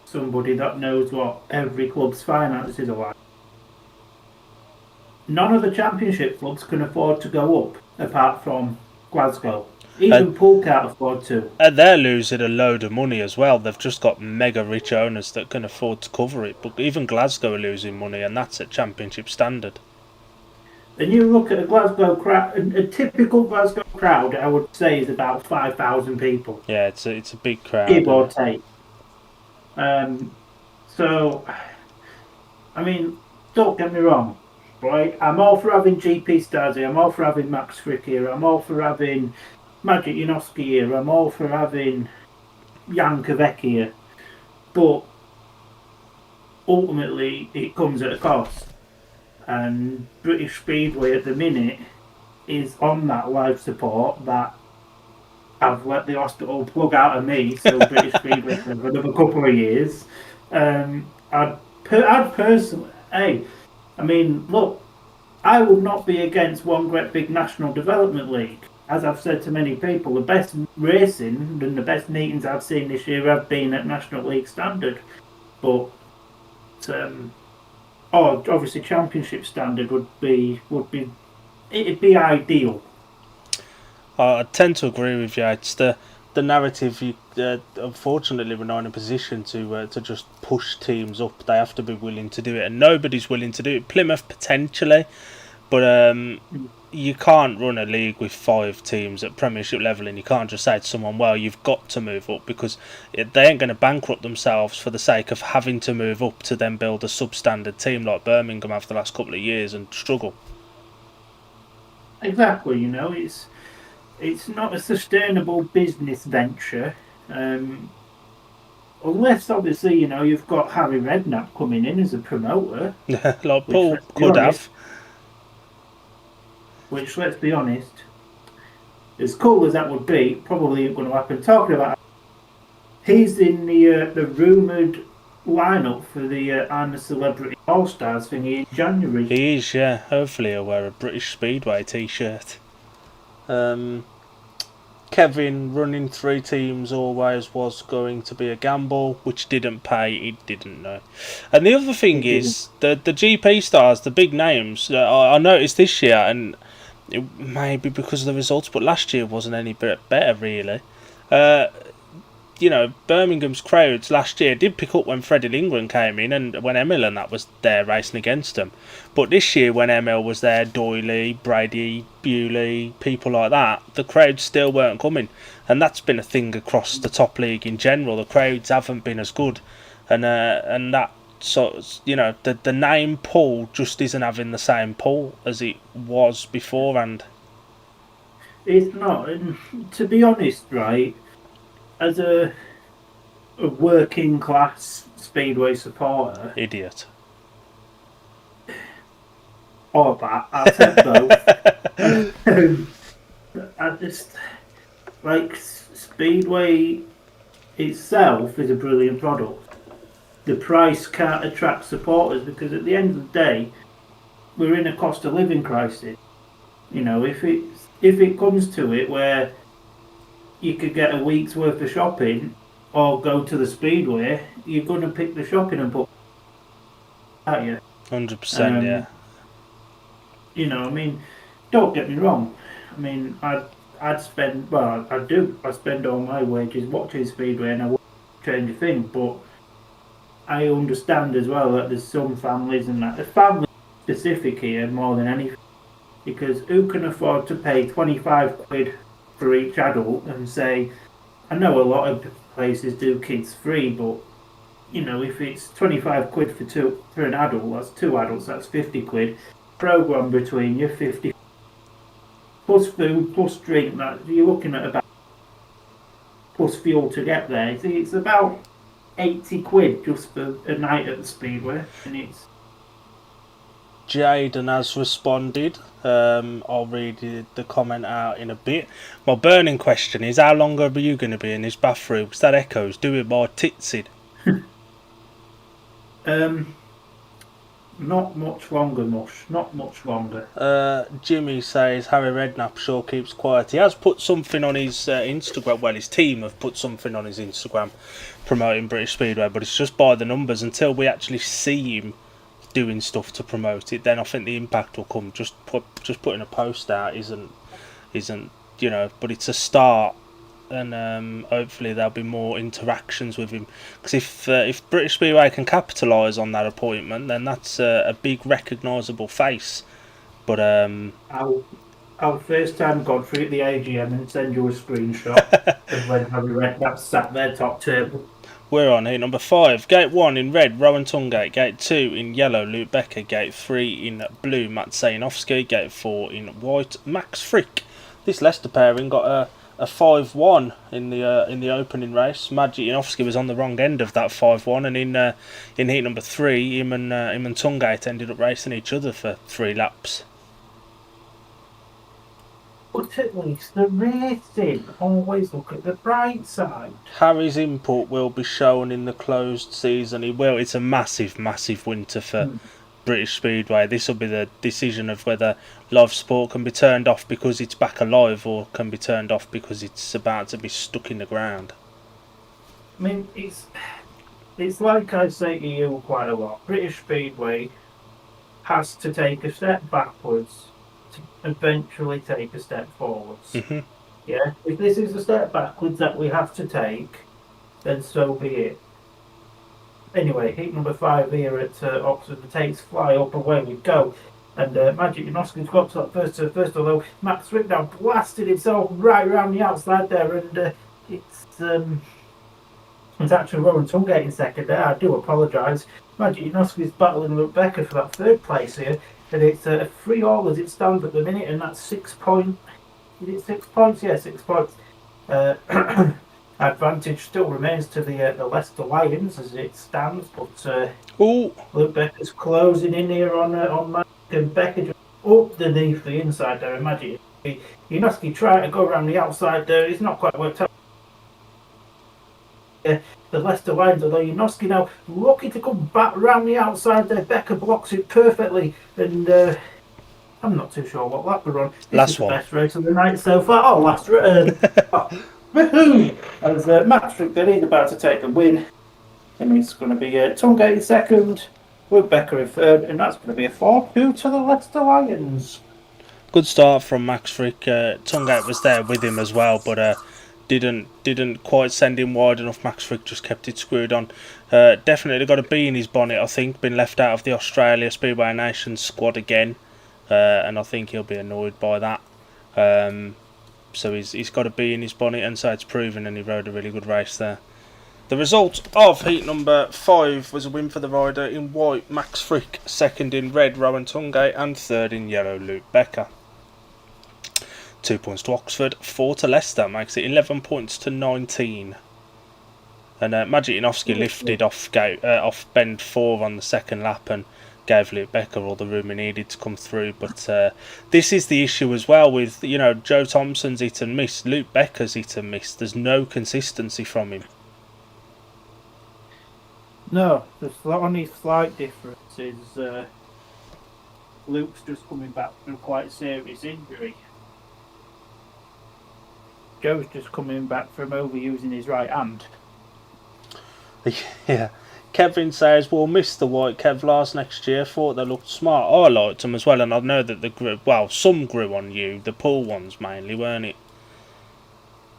somebody that knows what every club's finances are like. None of the Championship clubs can afford to go up, apart from Glasgow. Even Poole can't afford to. And they're losing a load of money as well. They've just got mega rich owners that can afford to cover it. But even Glasgow are losing money, and that's at Championship standard. And you look at a Glasgow crowd, a typical Glasgow crowd, I would say, is about 5,000 people. Yeah, it's a big crowd. Give or take. So, I mean, don't get me wrong, right? I'm all for having GP stars here. I'm all for having Max Frick here. I'm all for having Magic Janoski here. I'm all for having Jan Kvek here. But ultimately, it comes at a cost. And British Speedway at the minute is on that life support that I've let the hospital plug out of me, so British Speedway for another couple of years. I'd personally, I mean, look, I would not be against one great big national development league. As I've said to many people, the best racing and the best meetings I've seen this year have been at national league standard. But obviously Championship standard would be it'd be ideal. I tend to agree with you. It's the narrative. Unfortunately, we're not in a position to just push teams up. They have to be willing to do it, and nobody's willing to do it. Plymouth potentially, but you can't run a league with 5 teams at Premiership level, and you can't just say to someone, "Well, you've got to move up," because they ain't going to bankrupt themselves for the sake of having to move up to then build a substandard team like Birmingham have the last couple of years and struggle. Exactly, it's not a sustainable business venture, unless obviously you've got Harry Redknapp coming in as a promoter. Like Paul could have. Which, let's be honest, as cool as that would be, probably ain't going to happen. Talking about, he's in the rumoured lineup for the I'm a Celebrity All Stars thingy in January. He is, yeah. Hopefully he'll wear a British Speedway t-shirt. Kevin running 3 teams always was going to be a gamble, which didn't pay. He didn't know. And the other thing is the GP stars, the big names. I noticed this year, and it may be because of the results, but last year wasn't any bit better really. Birmingham's crowds last year did pick up when Freddie Lindgren came in and when Emil and that was there racing against them. But this year when Emil was there, Doyley, Brady, Bewley, people like that, the crowds still weren't coming. And that's been a thing across the top league in general. The crowds haven't been as good. And that sort of, the name pull just isn't having the same pull as it was beforehand. It's not. And to be honest, right, as a working class Speedway supporter, idiot, or that, I'll take both. I just like Speedway itself is a brilliant product. The price can't attract supporters because at the end of the day, we're in a cost of living crisis. If it comes to it where you could get a week's worth of shopping or go to the Speedway, you're going to pick the shopping and put, aren't you? 100%, yeah. Don't get me wrong. I'd spend, I spend all my wages watching Speedway and I won't change a thing, but I understand as well that there's some families and that, the family specific here more than anything, because who can afford to pay 25 quid for each adult and say, I know a lot of places do kids free, but if it's 25 quid for an adult, that's 2 adults, that's 50 quid. Program between you, 50 plus food, plus drink, that you're looking at about plus fuel to get there. It's about 80 quid just for a night at the Speedway, and it's Jaden has responded. I'll read the comment out in a bit. My burning question is, how long are you going to be in this bathroom? Because that echoes doing my tits in. Not much longer, Mush. Not much longer. Jimmy says Harry Redknapp sure keeps quiet. He has put something on his Instagram. Well, his team have put something on his Instagram promoting British Speedway, but it's just by the numbers. Until we actually see him doing stuff to promote it, then I think the impact will come. Just putting a post out isn't but it's a start, and hopefully there'll be more interactions with him. Because if British Speedway can capitalise on that appointment, then that's a big recognisable face. But I'll FaceTime Godfrey at the AGM and send you a screenshot of when Harry Redknapp sat their top table. We're on heat number 5. Gate 1 in red, Rowan Tungate. Gate 2 in yellow, Luke Becker. Gate 3 in blue, Matt Sayanovsky. Gate 4 in white, Max Frick. This Leicester pairing got a 5-1 in the opening race. Maciej Janowski was on the wrong end of that 5-1, and in heat number 3, him and Tungate ended up racing each other for 3 laps. But at least the racing. Always look at the bright side. Harry's input will be shown in the closed season. It's a massive, massive winter for British Speedway. This will be the decision of whether live sport can be turned off because it's back alive, or can be turned off because it's about to be stuck in the ground. I mean, it's like I say to you quite a lot. British Speedway has to take a step backwards to eventually take a step forwards. Mm-hmm. Yeah, if this is a step backwards that we have to take, then so be it. Anyway, heat number 5 here at Oxford. The takes fly up, away we go. And Maciej Janowski's got to that first, although Max Frick now blasted himself right around the outside there, and it's actually Rowan Tungate in second there. I do apologise. Maciej Janowski's battling Luke Becker for that 3rd place here, and it's a 3-all as it stands at the minute, and that's 6 points. Is it 6 points? Yeah, 6 points. Advantage still remains to the Leicester Lions as it stands, but Luke Becker's closing in here on Mike, and Becker just underneath the inside there. Imagine Janowski trying to go around the outside there. It's not quite worked out. The Leicester Lions, although Janowski now looking to come back around the outside there. Becker blocks it perfectly, and I'm not too sure what lap we're on. This is the best race of the night so far. Oh, last race. As Max Frick then, he's about to take the win. And it's going to be Tungate in second, Luke Becker in third, and that's going to be a 4-2 to the Leicester Lions. Good start from Max Frick. Tungate was there with him as well, but didn't quite send him wide enough. Max Frick just kept it screwed on. Definitely got a bee in his bonnet, I think. Been left out of the Australia Speedway Nations squad again, and I think he'll be annoyed by that. So he's got a bee in his bonnet, and so it's proven, and he rode a really good race there. The result of heat number 5 was a win for the rider in white, Max Frick, second in red, Rowan Tungate, and third in yellow, Luke Becker. 2 points to Oxford, 4 to Leicester, makes it 11 points to 19. And Maciej Janowski lifted off bend 4 on the second lap and gave Luke Becker all the room he needed to come through. But this is the issue as well with, Joe Thompson's hit and miss, Luke Becker's hit and miss. There's no consistency from him. No, the only slight difference is Luke's just coming back from quite a serious injury. Joe's just coming back from overusing his right hand. Yeah. Kevin says, we'll miss the white Kevlars next year. Thought they looked smart. I liked them as well, and I know that some grew on you. The pool ones mainly, weren't it?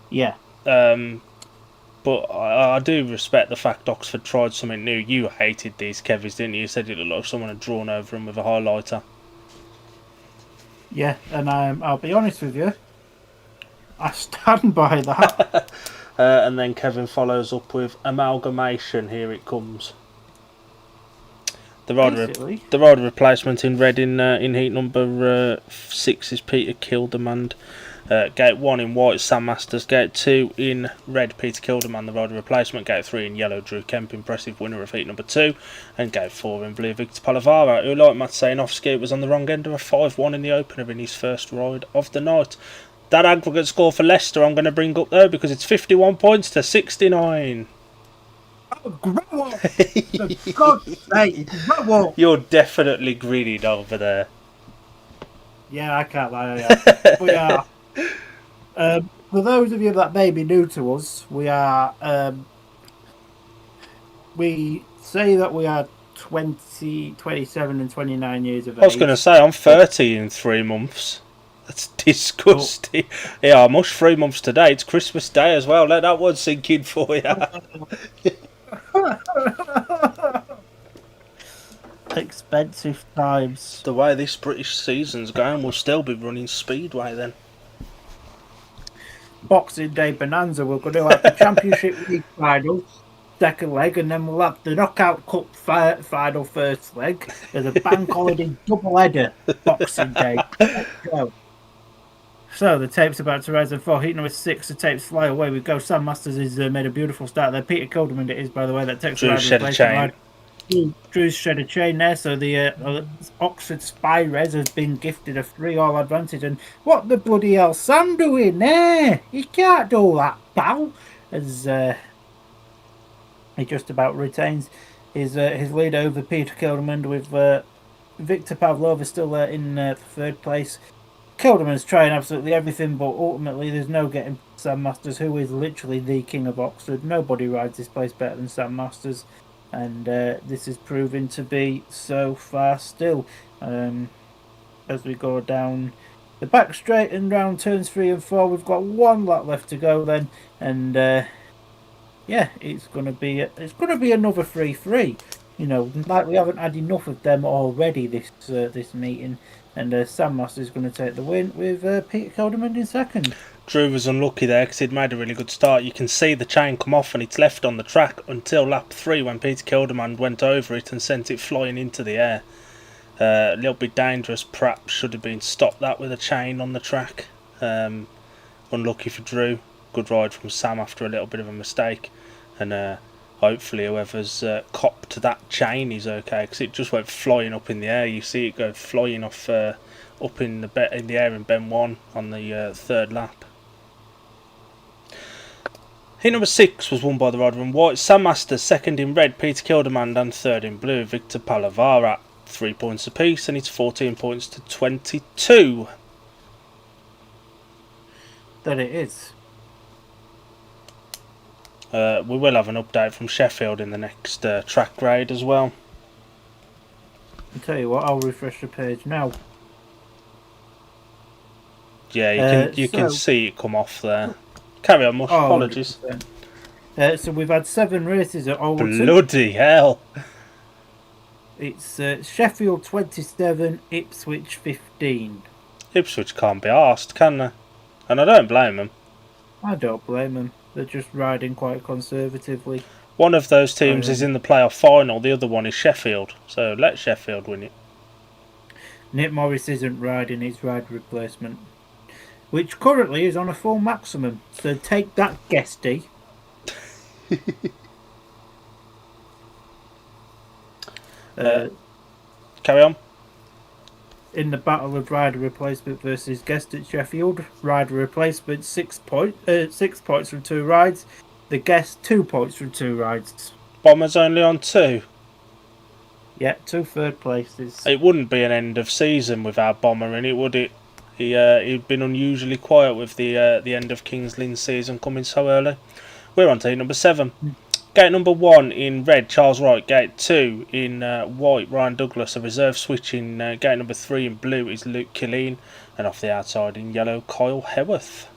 Yeah. But I do respect the fact Oxford tried something new. You hated these Kevys, didn't you? You said it looked like someone had drawn over them with a highlighter. Yeah, and I'll be honest with you, I stand by that. And then Kevin follows up with amalgamation. Here it comes. The rider replacement in red in heat number 6 is Peter Kilderman. Gate 1 in white, Sam Masters. Gate 2 in red, Peter Kilderman, the rider replacement. Gate 3 in yellow, Drew Kemp, impressive winner of heat number 2. And Gate 4 in blue, Victor Palavara, who, like Matt Sayanovsky, was on the wrong end of a 5-1 in the opener in his first ride of the night. That aggregate score for Leicester I'm going to bring up though, because it's 51 points to 69. Grow up! For God's sake, grow up! You're definitely grinning over there. Yeah, I can't lie. We are. For those of you that may be new to us, we are. We say that we are 20, 27, and 29 years of I was going to age. say, I'm 30 in 3 months. That's disgusting. Yeah, I'm mush 3 months today. It's Christmas Day as well. Let that one sink in for you. Expensive times. The way this British season's going, we'll still be running Speedway then. Boxing Day Bonanza. We're going to have the Championship League final, second leg, and then we'll have the Knockout Cup final, first leg. There's a bank holiday double header, Boxing Day. Let's go. So the tape's about to rise and fall. Heat number 6, the tapes fly away. We go. Sam Masters has made a beautiful start there. Peter Kilderman it is, by the way, that takes Drew shed a chain. Drew's shed a chain there, so the Oxford Spires has been gifted a 3-all advantage. And what the bloody hell Sam doing there? He can't do that, pal. As he just about retains his lead over Peter Kilderman, with Victor Pavlova still there in third place. Kilderman's trying absolutely everything, but ultimately there's no getting Sam Masters, who is literally the king of Oxford. Nobody rides this place better than Sam Masters. And this is proving to be so far still. As we go down the back straight and round turns 3 and 4, we've got 1 lap left to go then, and yeah, it's gonna be another 3-3. You know, like we haven't had enough of them already this meeting, and Sam Master is going to take the win with Peter Kilderman in second. Drew was unlucky there because he'd made a really good start. You can see the chain come off and it's left on the track until lap 3 when Peter Kilderman went over it and sent it flying into the air. A little bit dangerous, perhaps should have been stopped that with a chain on the track. Unlucky for Drew. Good ride from Sam after a little bit of a mistake, and hopefully whoever's copped that chain is okay, because it just went flying up in the air. You see it go flying off up in the air in Ben 1 on the third lap. Heat number 6 was won by the rider in white. Sam Masters second in red, Peter Kilderman and third in blue, Victor Palavar at 3 points apiece, and it's 14 points to 22. That it is. We will have an update from Sheffield in the next track grade as well. I'll tell you what, I'll refresh the page now. Yeah, you can see it come off there. Carry on, Mush. Apologies. So we've had 7 races at Alderton. Bloody hell. It's Sheffield 27, Ipswich 15. Ipswich can't be arsed, can they? And I don't blame them. I don't blame them. They're just riding quite conservatively. One of those teams is in the playoff final, the other one is Sheffield. So let Sheffield win it. Nick Morris isn't riding his ride replacement, which currently is on a full maximum. So take that, Guesty. Carry on. In the battle of rider replacement versus Guest at Sheffield, rider replacement 6 points from 2 rides. The Guest 2 points from 2 rides. Bomber's only on 2. Yeah, 2 third places. It wouldn't be an end of season without Bomber in it, would it? He'd been unusually quiet with the end of Kings Lynn's season coming so early. We're on to number 7. Gate number 1 in red, Charles Wright. Gate 2 in white, Ryan Douglas. A reserve switch in gate number 3 in blue is Luke Killeen. And off the outside in yellow, Kyle Heworth.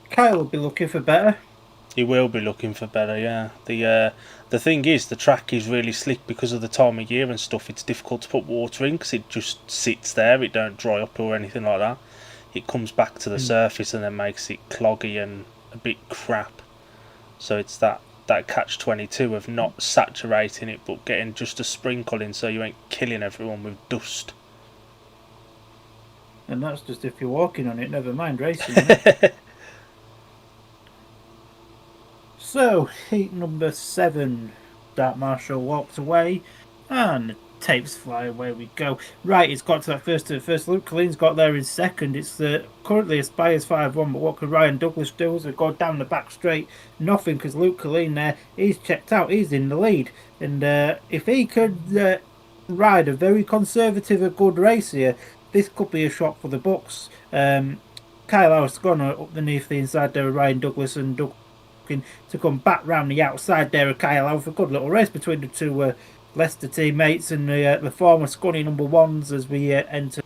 Kyle will be looking for better. He will be looking for better, yeah. The thing is, the track is really slick because of the time of year and stuff. It's difficult to put water in because it just sits there. It don't dry up or anything like that. It comes back to the surface and then makes it cloggy and a bit crap. So it's that catch-22 of not saturating it but getting just a sprinkle in so you ain't killing everyone with dust. And that's just if you're walking on it, never mind racing. So, heat number 7, Dark Marshall walked away and tapes fly away we go. Right, it's got to that first. Luke Colleen's got there in second. It's currently Spires 5-1, but what could Ryan Douglas do as we go down the back straight? Nothing, because Luke Colleen there, he's checked out. He's in the lead. And if he could ride a very conservative, a good race here, this could be a shot for the Bucks. Kyle House gone underneath the inside there of Ryan Douglas and Doug to come back round the outside there of Kyle House. A good little race between the two Leicester teammates and the former Scunny number ones as we enter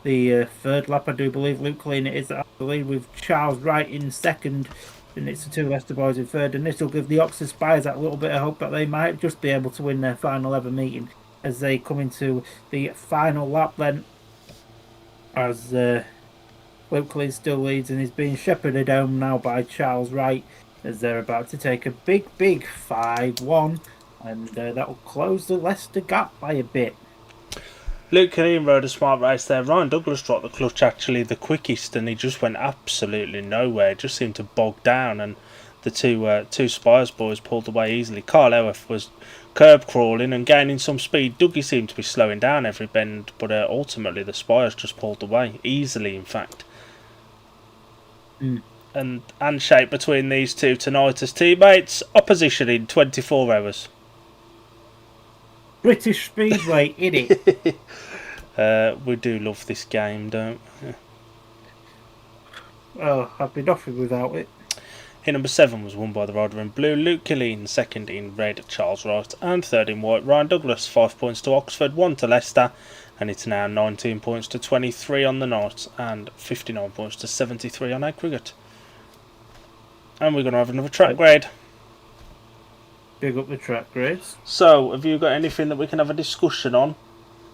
the third lap. I do believe Luke Colleen it is at the lead with Charles Wright in second, and it's the two Leicester boys in third. And this will give the Oxford Spires that little bit of hope that they might just be able to win their final ever meeting as they come into the final lap then, as Luke Colleen still leads and is being shepherded home now by Charles Wright as they're about to take a big 5-1, and that will close the Leicester gap by a bit. Luke Colleen rode a smart race there. Ryan Douglas dropped the clutch actually the quickest, and he just went absolutely nowhere. It just seemed to bog down, and the two Spires boys pulled away easily. Carl Elworth was curb crawling and gaining some speed. Dougie seemed to be slowing down every bend, but ultimately the Spires just pulled away easily, in fact. And handshake between these two tonight as teammates. Opposition in 24 hours. British Speedway, innit? We do love this game, don't we? Oh, I'd be nothing without it. Hit number 7 was won by the rider in blue, Luke Colleen. Second in red, Charles Wright. And third in white, Ryan Douglas. 5 points to Oxford, 1 to Leicester. And it's now 19 points to 23 on the night, and 59 points to 73 on aggregate. And we're going to have another track grade. Big up the track grades. So, have you got anything that we can have a discussion on?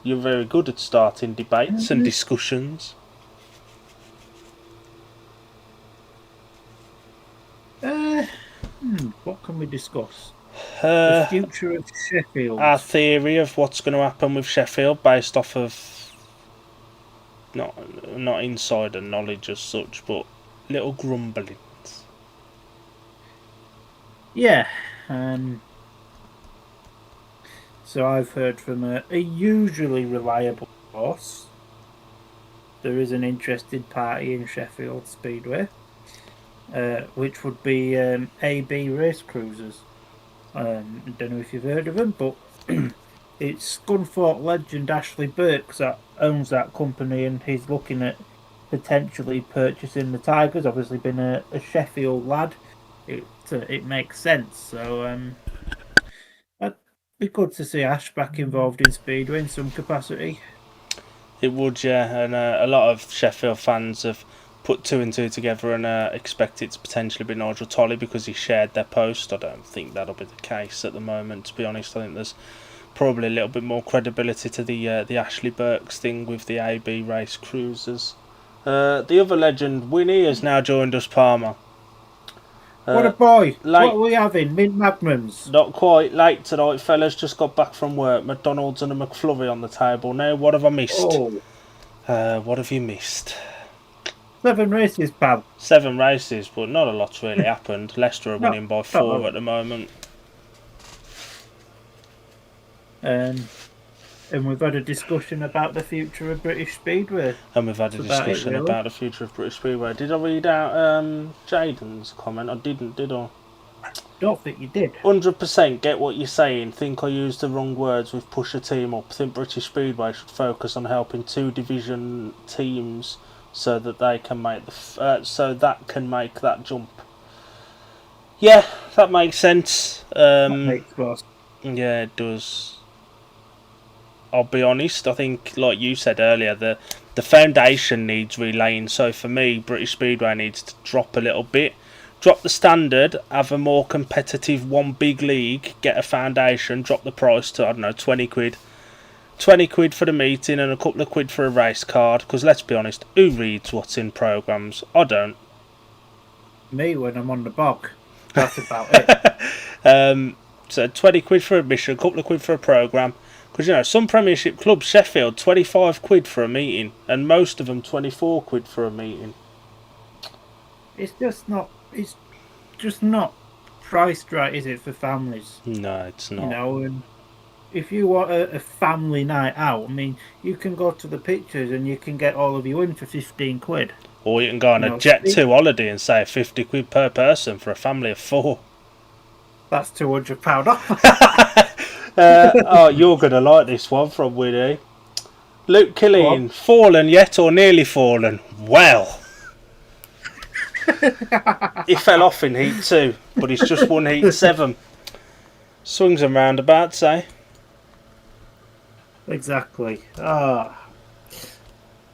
You're very good at starting debates and discussions. What can we discuss? The future of Sheffield. Our theory of what's going to happen with Sheffield based off of not insider knowledge as such, but little grumblings. Yeah. So I've heard from a usually reliable source. There is an interested party in Sheffield Speedway, which would be AB Race Cruisers. I don't know if you've heard of them, but it's Scunthorpe legend Ashley Burks that owns that company, and he's looking at potentially purchasing the Tigers. Obviously been a Sheffield lad. It makes sense. So it'd be good to see Ash back involved in Speedway in some capacity. It would, yeah, and a lot of Sheffield fans have put 2 and 2 together and expect it to potentially be Nigel Tolley because he shared their post. I don't think that'll be the case at the moment, to be honest. I think there's probably a little bit more credibility to the Ashley Burks thing with the AB Race Cruisers. The other legend, Winnie, has now joined us, Palmer. What a boy! What are we having? Mint Magnums? Not quite. Late tonight, fellas. Just got back from work. McDonald's and a McFlurry on the table. Now, what have I missed? What have you missed? 7 races, pal. 7 races, but not a lot's really happened. Leicester are winning by 4 at the moment. And we've had a discussion about the future of British Speedway. And we've had a discussion about the future of British Speedway. Did I read out Jaden's comment? I didn't, did I? Don't think you did. 100% get what you're saying. Think I used the wrong words with push a team up. Think British Speedway should focus on helping 2 division teams so that they can make that jump. Yeah, that makes sense. That makes sense. Yeah, it does. I'll be honest, I think, like you said earlier, the foundation needs relaying. So for me, British Speedway needs to drop a little bit. Drop the standard, have a more competitive one big league, get a foundation, drop the price to, I don't know, 20 quid. 20 quid for the meeting and a couple of quid for a race card. Because let's be honest, who reads what's in programmes? I don't. Me when I'm on the bog. That's about it. So 20 quid for admission, a couple of quid for a programme. Because, you know, some Premiership clubs, Sheffield, 25 quid for a meeting, and most of them 24 quid for a meeting. It's just not priced right, is it, for families? No, it's not. You know, and if you want a family night out, I mean, you can go to the pictures and you can get all of you in for 15 quid. Or you can go on a Jet 2 holiday and save 50 quid per person for a family of 4. That's £200 off. Oh, you're going to like this one from Winnie. Luke Killeen, fallen yet or nearly fallen? Well. He fell off in Heat 2, but he's just won Heat 7. Swings and roundabouts, eh? Exactly.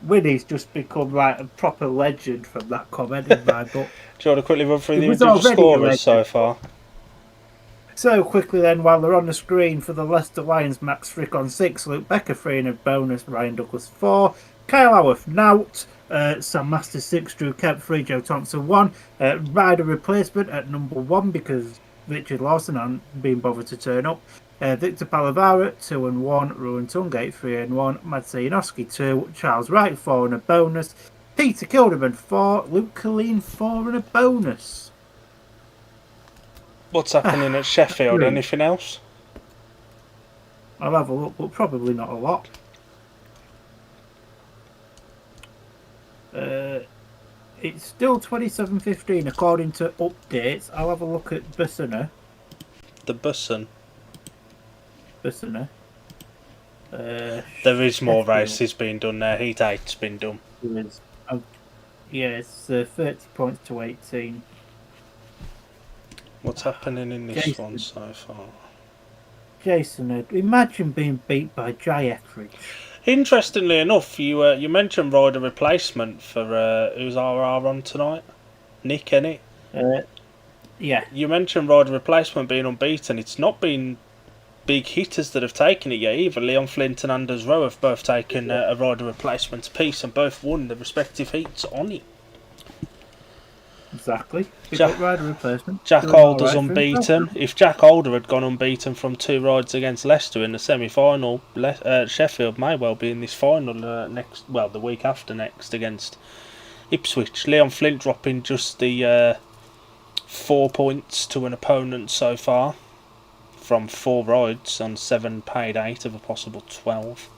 Winnie's just become like a proper legend from that comment in my book. Do you want to quickly run through the individual scorers so far? So quickly then, while they're on the screen for the Leicester Lions, Max Frick on 6, Luke Becker 3 in a bonus, Ryan Douglas 4, Kyle Howarth Nout, Sam Masters 6, Drew Kemp 3, Joe Thompson 1, Ryder replacement at number 1 because Richard Lawson hadn't been bothered to turn up, Victor Palavara 2 and 1, Ruan Tungate 3 and 1, Madseyanowski 2, Charles Wright 4 and a bonus, Peter Kilderman 4, Luke Killeen 4 and a bonus. What's happening at Sheffield? Anything else? I'll have a look, but probably not a lot. It's still 27:15 according to updates. I'll have a look at Bussener. The Busson. Bussener. There is more races being done there. Heat 8's been done. There is. Yeah, it's 30 points to 18. What's happening in this one so far? Jason, imagine being beat by Jay Etheridge. Interestingly enough, you mentioned rider replacement for who's RR on tonight? Nick, innit? Yeah. You mentioned rider replacement being unbeaten. It's not been big hitters that have taken it yet either. Leon Flint and Anders Rowe have both taken a rider replacement apiece and both won the respective heats on it. Exactly. Rider replacement. Jack Alder's unbeaten. If Jack Alder had gone unbeaten from 2 rides against Leicester in the semi-final, Sheffield may well be in this final the week after next against Ipswich. Leon Flint dropping just the 4 points to an opponent so far from 4 rides on 7 paid 8 of a possible 12.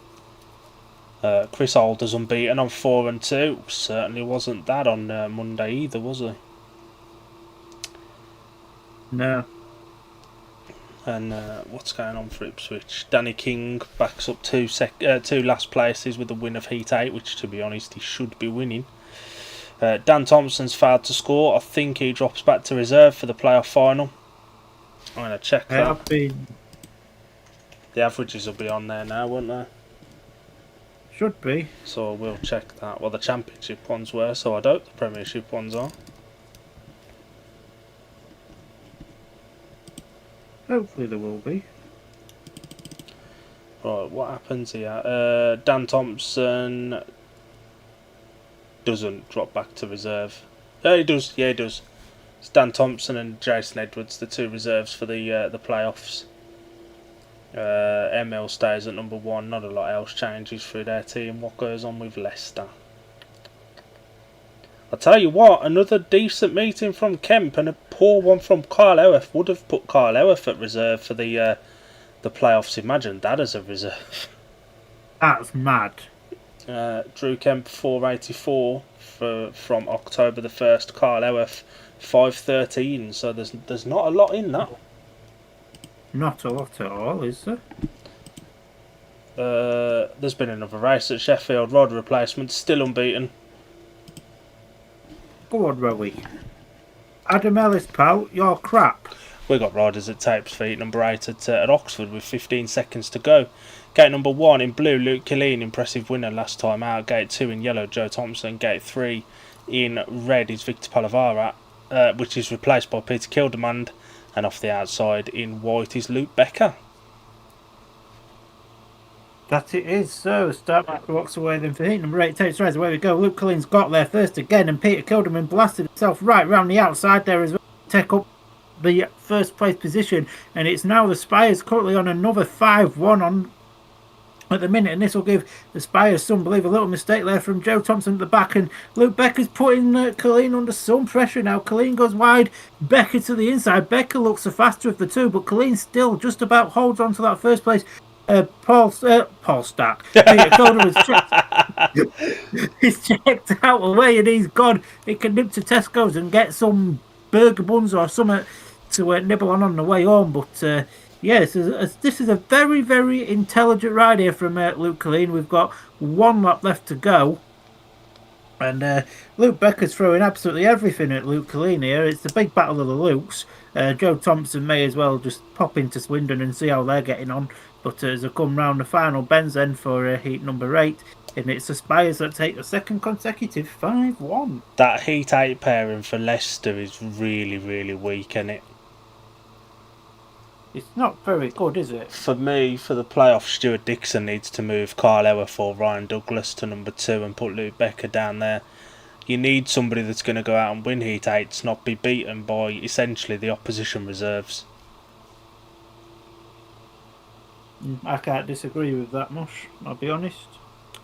Chris Alder's unbeaten on 4 and 2. Certainly wasn't that on Monday either, was he? No. And what's going on for Ipswich? Danny King backs up 2 last places with a win of Heat 8, which to be honest he should be winning. Dan Thompson's failed to score. I think he drops back to reserve for the playoff final. I'm going to check that. The averages will be on there now, won't they? Should be. So we'll check that. Well, the Championship ones were, so I hope the Premiership ones are. Hopefully there will be. Right, what happens here? Dan Thompson doesn't drop back to reserve. Yeah, he does. Yeah, he does. It's Dan Thompson and Jason Edwards, the 2 reserves for the playoffs. ML stays at number 1. Not a lot else changes through their team. What goes on with Leicester? I'll tell you what, another decent meeting from Kemp and a poor one from Kyle Howarth would have put Kyle Howarth at reserve for the playoffs. Imagine that as a reserve. That's mad. Drew Kemp 484 from October the 1st. Kyle Howarth 513. So there's not a lot in that. Not a lot at all, is there? There's been another race at Sheffield. Rider replacement, still unbeaten. Go on, Rowie. Adam Ellis, pal, you're crap. We got riders at Tapes Feet, number 8 at Oxford with 15 seconds to go. Gate number 1 in blue, Luke Killeen, impressive winner last time out. Gate 2 in yellow, Joe Thompson. Gate 3 in red is Victor Palavara, which is replaced by Peter Kilderman. And off the outside in white is Luke Becker. That it is. So, Startback walks away then for heat number 8. Takes rise. Away we go. Luke Collins got there first again, and Peter Kilderman blasted himself right round the outside there as well. Take up the first place position, and it's now the Spires currently on another 5-1 on at the minute, and this will give the Spires some believe. A little mistake there from Joe Thompson at the back, and Luke Becker's putting Killeen under some pressure now. Killeen goes wide, Becker to the inside. Becker looks the faster of the two, but Killeen still just about holds on to that first place Paul Stack. Peter Coleman's he's checked out away and he's gone. He can nip to Tesco's and get some burger buns or something to nibble on the way home. But yes, this is a very, very intelligent ride here from Luke Colleen. We've got one lap left to go. And Luke Becker's throwing absolutely everything at Luke Colleen here. It's the big battle of the Lukes. Joe Thompson may as well just pop into Swindon and see how they're getting on. But as they come round the final bends then for heat number 8, and it's the Spires that take the second consecutive 5-1. That heat 8 pairing for Leicester is really, really weak, isn't it? It's not very good, is it? For me, for the playoff, Stuart Dixon needs to move Kyle Eworth or Ryan Douglas to number 2 and put Luke Becker down there. You need somebody that's going to go out and win Heat 8s, not be beaten by essentially the opposition reserves. I can't disagree with that much, I'll be honest.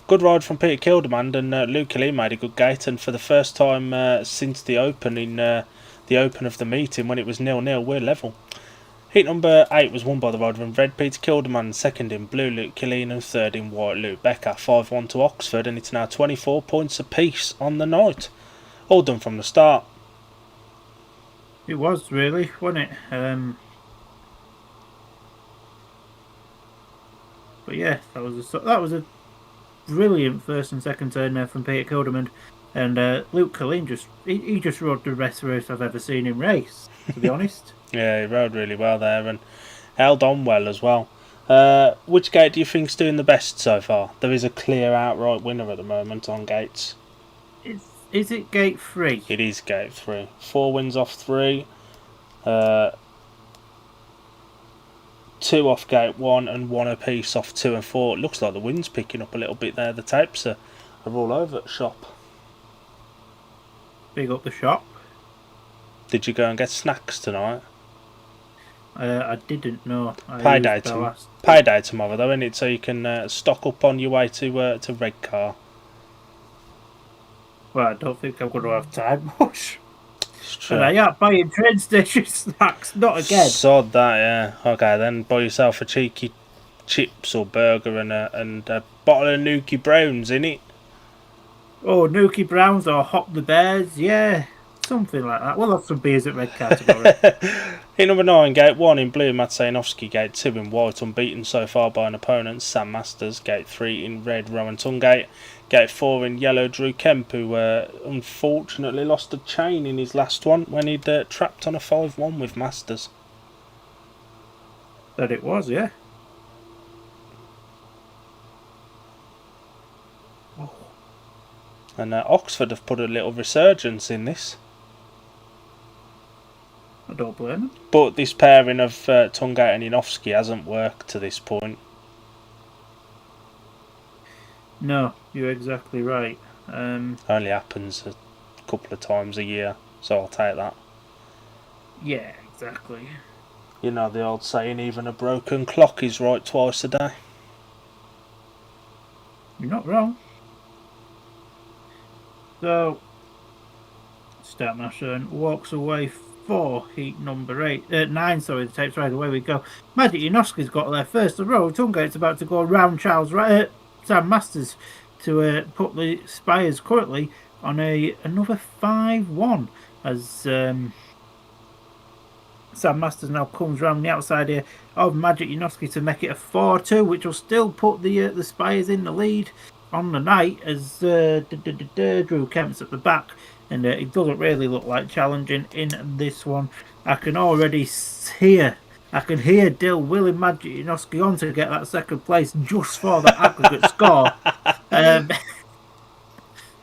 Good ride from Peter Kildemand, and Luke Lee made a good gate, and for the first time since the open of the meeting when it was 0-0, we're level. Heat number 8 was won by the rider in red, Peter Kildemand, second in blue, Luke Killeen, and third in white, Luke Becker. 5-1 to Oxford, and it's now 24 points apiece on the night. All done from the start. It was really, wasn't it? But yeah, that was a brilliant first and second turn there from Peter Kildemand. And Luke Killeen just rode the best race I've ever seen in race, to be honest. Yeah, he rode really well there and held on well as well. Which gate do you think's doing the best so far? There is a clear outright winner at the moment on gates. Is it gate 3? It is gate 3. 4 wins off 3. 2 off gate 1 and 1 apiece off 2 and 4. It looks like the wind's picking up a little bit there. The tapes are all over at the shop. Big up the shop. Did you go and get snacks tonight? I didn't know. Payday tomorrow though, isn't it? So you can stock up on your way to Redcar. Well, I don't think I'm going to have time much. And I ain't buying train station snacks, not again. Sod that, yeah. Okay, then buy yourself a cheeky chips or burger and a bottle of Nuki Browns, innit? Oh, Nuki Browns or Hop the Bears, yeah. Something like that. We'll have some beers at Redcar tomorrow. Heat number 9, gate 1 in blue, Matt Sayanovsky. Gate 2 in white, unbeaten so far by an opponent, Sam Masters. Gate 3 in red, Rowan Tungate. Gate 4 in yellow, Drew Kemp, who unfortunately lost a chain in his last one when he'd trapped on a 5-1 with Masters. That it was, yeah. Oh. And Oxford have put a little resurgence in this. I don't blame them. But this pairing of Tungate and Yanovsky hasn't worked to this point. No, you're exactly right. Only happens a couple of times a year, so I'll take that. Yeah, exactly. You know the old saying, even a broken clock is right twice a day. You're not wrong. So, Startmaster walks away for heat number 9, sorry, the tape's right, away we go. Magic Yanovsky's got there first. The road Tungate's about to go round Sam Masters to put the Spires currently on another 5-1 as Sam Masters now comes round the outside here of Magic Yanovsky to make it a 4-2, which will still put the Spires in the lead on the night as Drew Kemp's at the back, and it doesn't really look like challenging in this one. I can hear Dill willing Magic Yanovsky on to get that second place just for the aggregate score.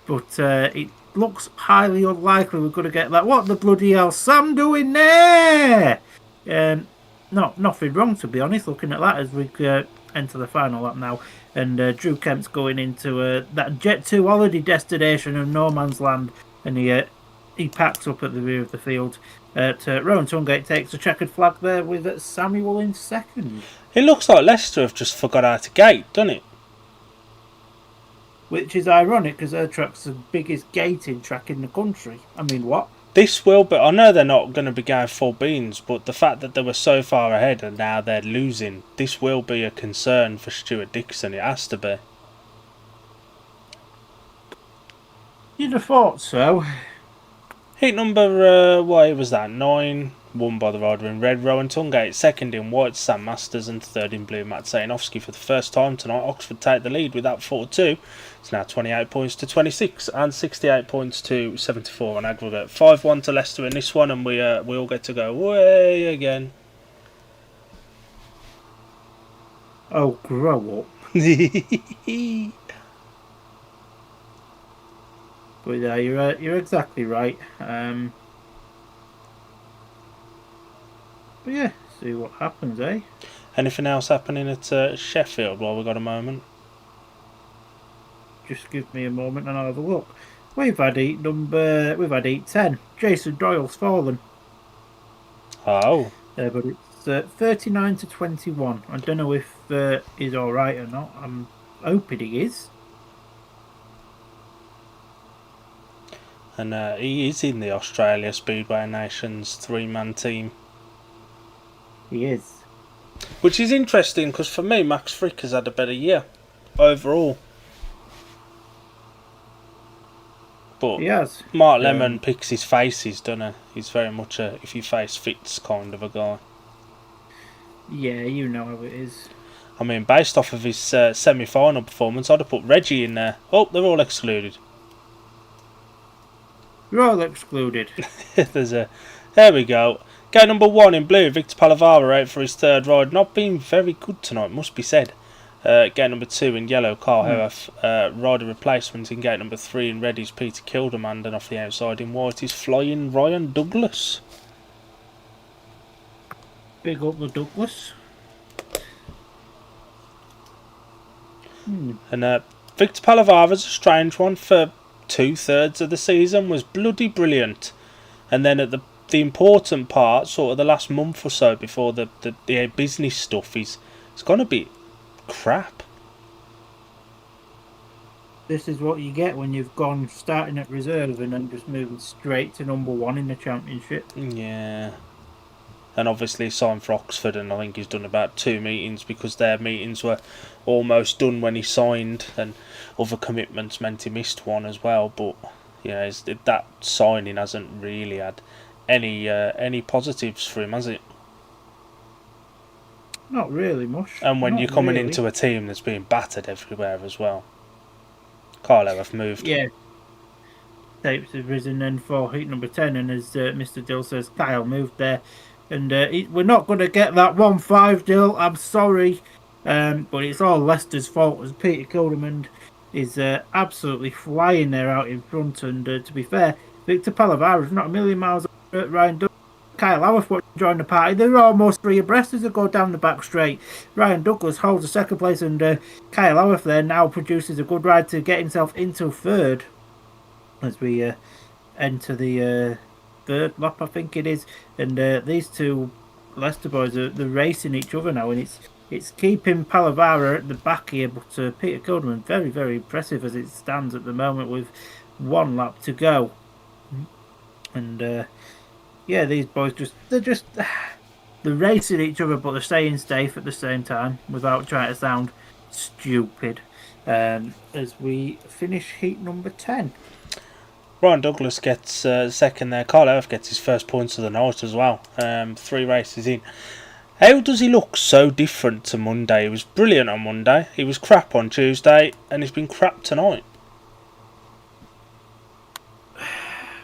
But it looks highly unlikely we're going to get that. What the bloody hell's Sam doing there? Nothing wrong, to be honest, looking at that as we enter the final lap now. And Drew Kemp's going into that Jet 2 holiday destination of no man's land. And he packs up at the rear of the field. Rowan Tungate takes a checkered flag there with Samuel in second. It looks like Leicester have just forgot how to gate, doesn't it? Which is ironic because their track's the biggest gating track in the country. I mean, what? This will, but I know they're not going to be going full beans, but the fact that they were so far ahead and now they're losing, this will be a concern for Stuart Dixon. It has to be. You'd have thought so. Heat number, what was that? 9, won by the rider in red, Rowan Tungate. Second in white, Sam Masters. And third in blue, Matt Satanovsky. For the first time tonight, Oxford take the lead with that 4-2. It's now 28 points to 26 and 68 points to 74 on aggregate. 5-1 to Leicester in this one, and we all get to go way again. Oh, grow up. But yeah, you're exactly right. But yeah, see what happens, eh? Anything else happening at Sheffield while we got a moment? Just give me a moment and I'll have a look. We've had heat 10. Jason Doyle's fallen. Oh. But it's 39 to 21. I don't know if he's all right or not. I'm hoping he is. And he is in the Australia Speedway Nations 3-man team. He is. Which is interesting because for me, Max Frick has had a better year overall. But he has. Mark Lemon picks his faces, doesn't he? He's very much a if your face fits kind of a guy. Yeah, you know how it is. I mean, based off of his semi-final performance, I'd have put Reggie in there. Oh, they're all excluded. You're all excluded. There we go. Gate number 1 in blue, Victor Palavara out for his third ride. Not been very good tonight, must be said. Gate number 2 in yellow, Carl Howarth. Rider replacement in gate number 3 in red is Peter Kilderman. And off the outside in white is flying Ryan Douglas. Big up the Douglas. And Victor Palavara's a strange one for 2/3 of the season, was bloody brilliant. And then at the important part, sort of the last month or so before the business stuff, it's gone a bit crap. This is what you get when you've gone starting at reserve and then just moving straight to number 1 in the championship. Yeah. And obviously signed for Oxford, and I think he's done about 2 meetings because their meetings were almost done when he signed, and other commitments meant he missed one as well. But yeah, that signing hasn't really had any positives for him, has it? Not really much. And when you're coming into a team that's being battered everywhere as well. Carl Howarth moved. Yeah. Tapes have risen then for heat number 10, and as Mr. Dill says, Kyle moved there. And we're not going to get that 1-5, Dill. I'm sorry. But it's all Leicester's fault, as Peter Kilderman is absolutely flying there out in front. And to be fair, Victor Palavara is not a million miles away. Ryan Douglas, Kyle Howarth joined the party. They're almost 3 abreast as they go down the back straight. Ryan Douglas holds the second place, and Kyle Howarth there now produces a good ride to get himself into third as we enter the third lap, I think it is. And these two Leicester boys they're racing each other now, and it's keeping Palavara at the back here, but Peter Kilderman very, very impressive as it stands at the moment with 1 lap to go. And yeah, these boys they're racing each other, but they're staying safe at the same time without trying to sound stupid. As we finish heat number 10. Ryan Douglas gets second there. Carl Howarth gets his first points of the night as well. 3 races in. How does he look so different to Monday? He was brilliant on Monday. He was crap on Tuesday, and he's been crap tonight.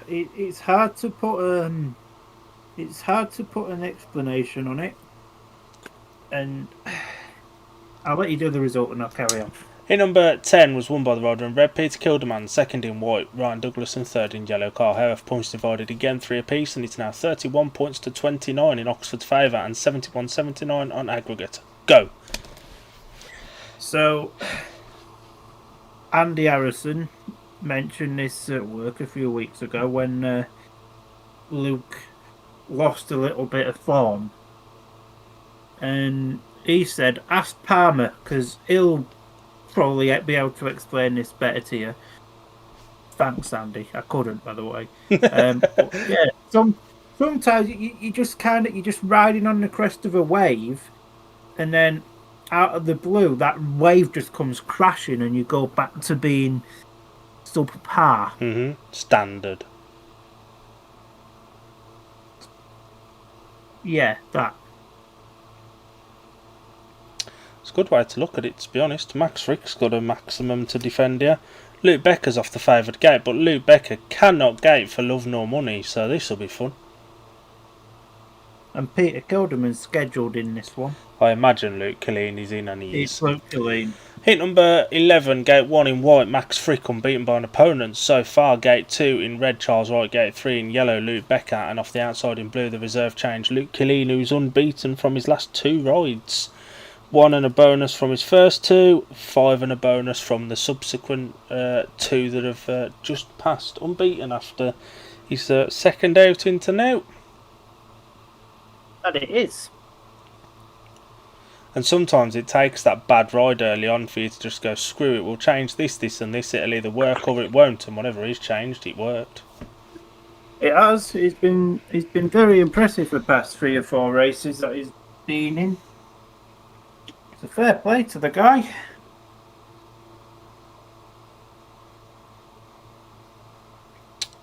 It's hard to put an explanation on it, and I'll let you do the result and I'll carry on. In number 10 was won by the rider in red, Peter Kilderman. Second in white, Ryan Douglas, and third in yellow, Carl Howarth. Points divided again 3 apiece, and it's now 31 points to 29 in Oxford's favour and 71-79 on aggregate. Go. So, Andy Harrison mentioned this at work a few weeks ago when Luke lost a little bit of form, and he said, "Ask Palmer because he'll probably be able to explain this better to you." Thanks, Andy. I couldn't, by the way. But yeah, sometimes you just you're just riding on the crest of a wave, and then out of the blue, that wave just comes crashing, and you go back to being subpar. Standard. Yeah, that. It's a good way to look at it, to be honest. Max Frick's got a maximum to defend here. Luke Becker's off the favoured gate, but Luke Becker cannot gate for love nor money, so this will be fun. And Peter Kilderman's scheduled in this one. I imagine Luke Killeen is in, and he is. It's Luke Killeen. Hit number 11, gate 1 in white, Max Frick unbeaten by an opponent. So far, gate 2 in red, Charles Wright, gate 3 in yellow, Luke Becker, and off the outside in blue, the reserve change, Luke Killeen, who's unbeaten from his last 2 rides. 1 and a bonus from his first 2, 5 and a bonus from the subsequent 2 that have just passed. Unbeaten after his second out into now. And it is. And sometimes it takes that bad ride early on for you to just go, screw it, we'll change this, this and this, it'll either work or it won't, and whatever he's changed, it worked. It has. He's been very impressive for the past 3 or 4 races that he's been in. It's a fair play to the guy.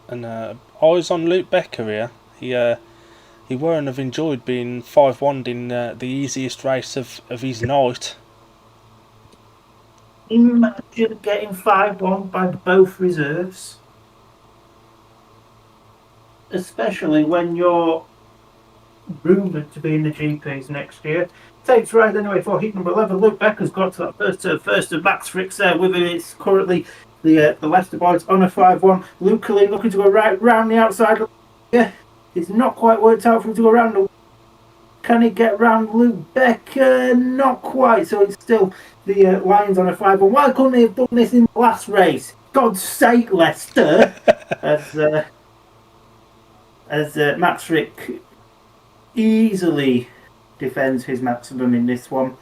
And eyes on Luke Becker here. He wouldn't have enjoyed being 5-1 in the easiest race of his night. Imagine getting 5-1 by both reserves. Especially when you're rumoured to be in the GPs next year. Takes right anyway for heat number 11. Luke Becker's got to that first of Max Frick's there with him. It's currently the Leicester boys on a 5-1. Luke Killeen looking to go right round the outside. Yeah, it's not quite worked out for him to go round. Can he get round Luke Becker? Not quite. So it's still the Lions on a 5-1. Why couldn't they have done this in the last race? God's sake, Leicester! as Max Frick easily defends his maximum in this one,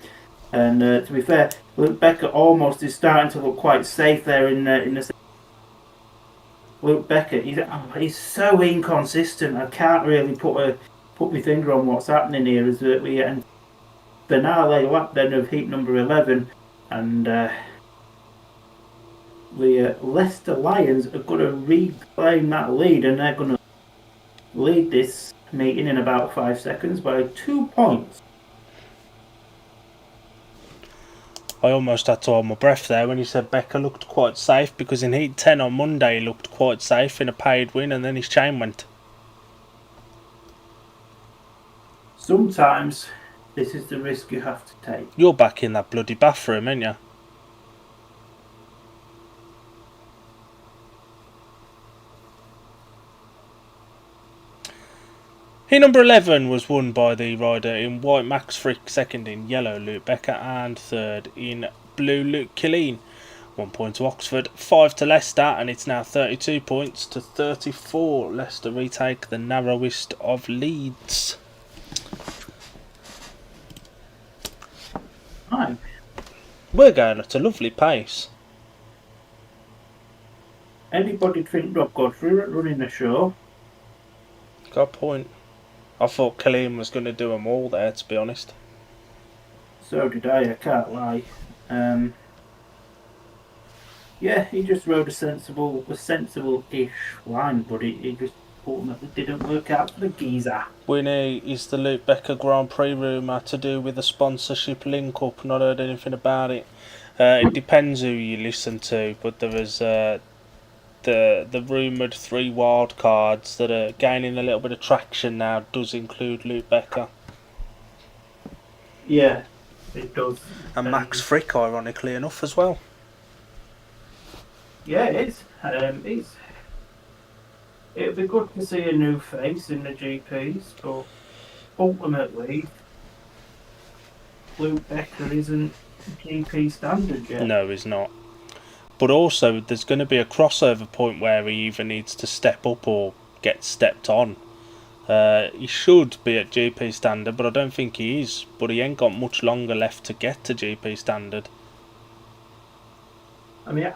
and to be fair, Luke Becker almost is starting to look quite safe there in the. Luke Becker, he's so inconsistent. I can't really put my finger on what's happening here. As we get finale lap then of heat number 11, and the Leicester Lions are going to reclaim that lead, and they're going to lead this meeting in about 5 seconds by 2 points. I almost had to hold my breath there when you said Becker looked quite safe, because in Heat 10 on Monday he looked quite safe in a paid win, and then his chain went. Sometimes this is the risk you have to take. You're back in that bloody bathroom, ain't you? Heat number 11 was won by the rider in white, Max Frick, second in yellow, Luke Becker, and third in blue, Luke Killeen. 1 point to Oxford, 5 to Leicester, and it's now 32 points to 34. Leicester retake the narrowest of leads. Hi. We're going at a lovely pace. Anybody think Rob Godfrey running the show? Got a point. I thought Killeen was going to do them all there, to be honest. So did I can't lie. Yeah, he just rode a sensible-ish line, but it just ultimately didn't work out for the geezer. Winnie, is the Luke Becker Grand Prix rumour to do with a sponsorship link-up? Not heard anything about it. It depends who you listen to, but there was the rumoured 3 wild cards that are gaining a little bit of traction now does include Luke Becker. Yeah, it does. And Max Frick, ironically enough, as well. Yeah, it is. It'd be good to see a new face in the GPs, but ultimately, Luke Becker isn't GP standard yet. No, he's not. But also, there's going to be a crossover point where he either needs to step up or get stepped on. He should be at GP standard, but I don't think he is. But he ain't got much longer left to get to GP standard. I mean,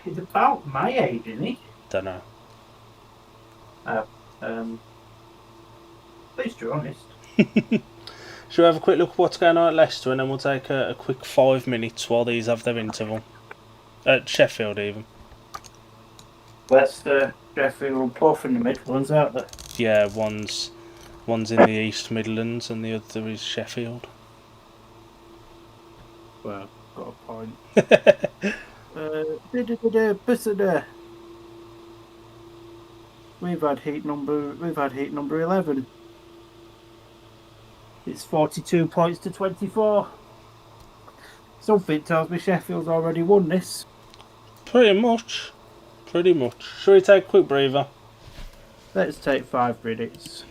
he's about my age, isn't he? Don't know. At least you're honest. Should we have a quick look at what's going on at Leicester, and then we'll take a quick 5 minutes while these have their interval. At Sheffield, even. Leicester, Sheffield, both in the Midlands, aren't they? Yeah, one's in the East Midlands, and the other is Sheffield. Well, got a point. Bissada. We've had heat number 11. It's 42 points to 24. Something tells me Sheffield's already won this. Pretty much. Pretty much. Shall we take a quick breather? Let's take 5 minutes.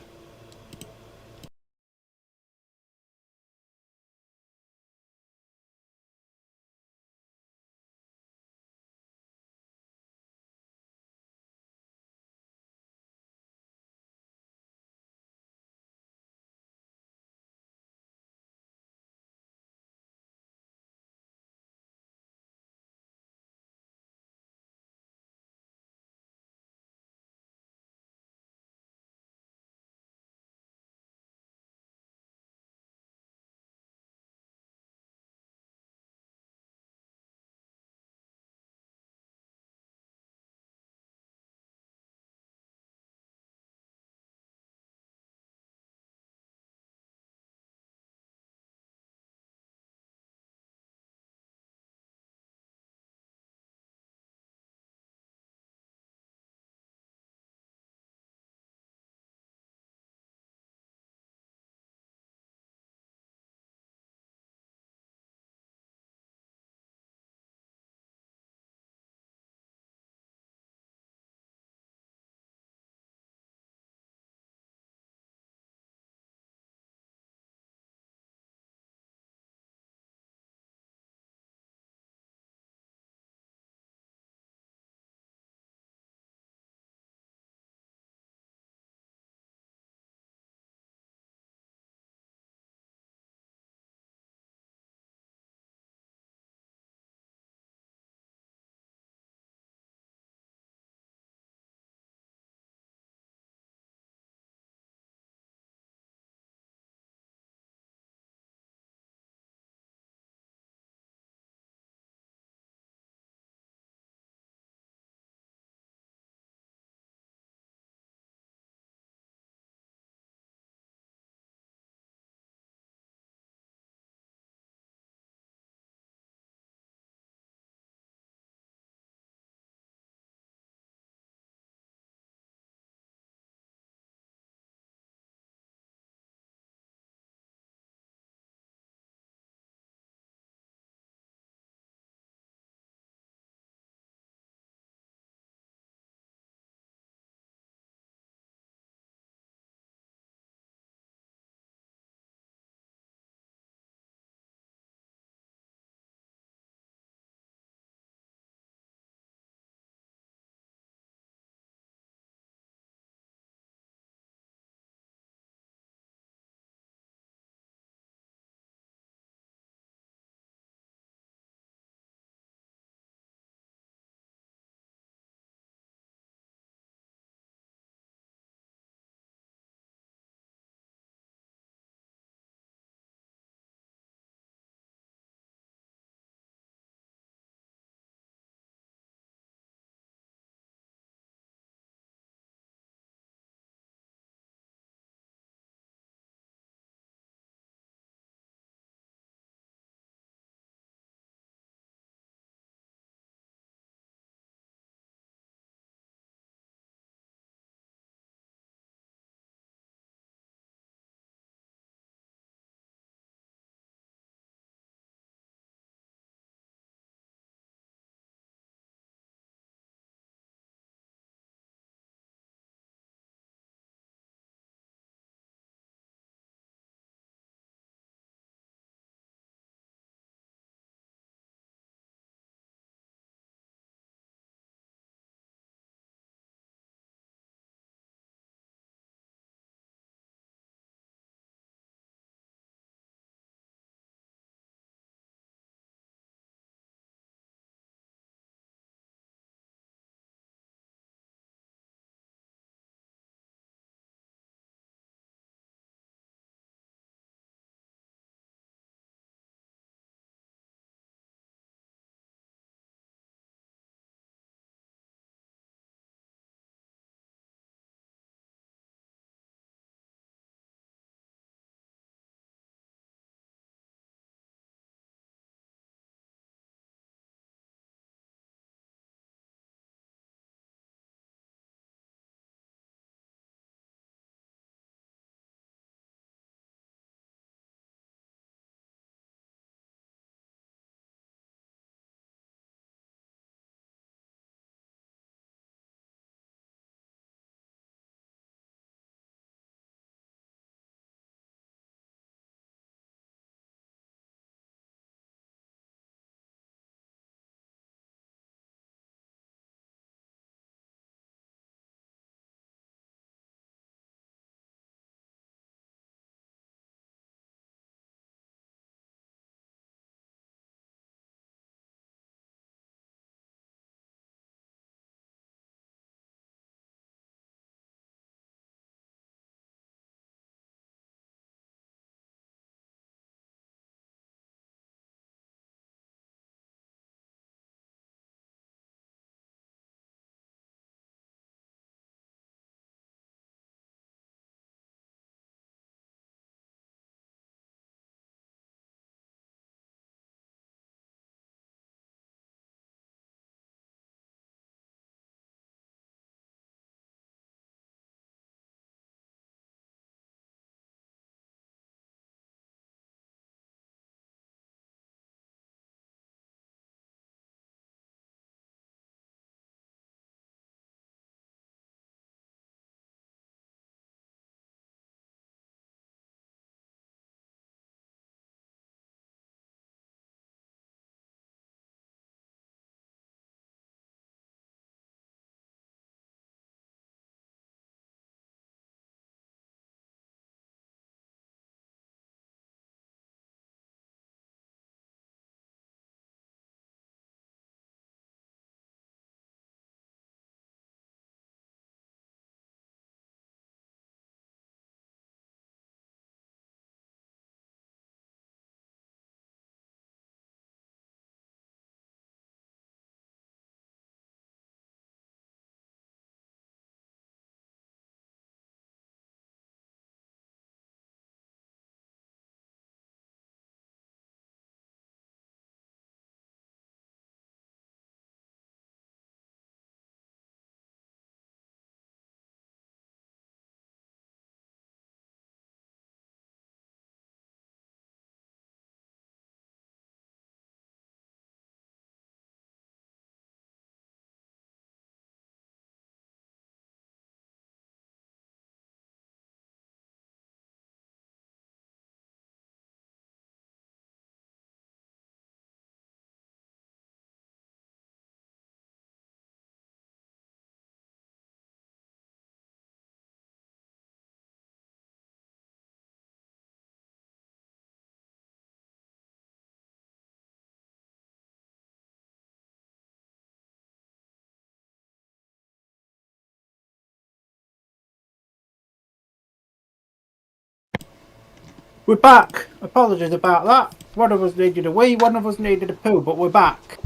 We're back. Apologies about that. One of us needed a wee, one of us needed a poo, but we're back.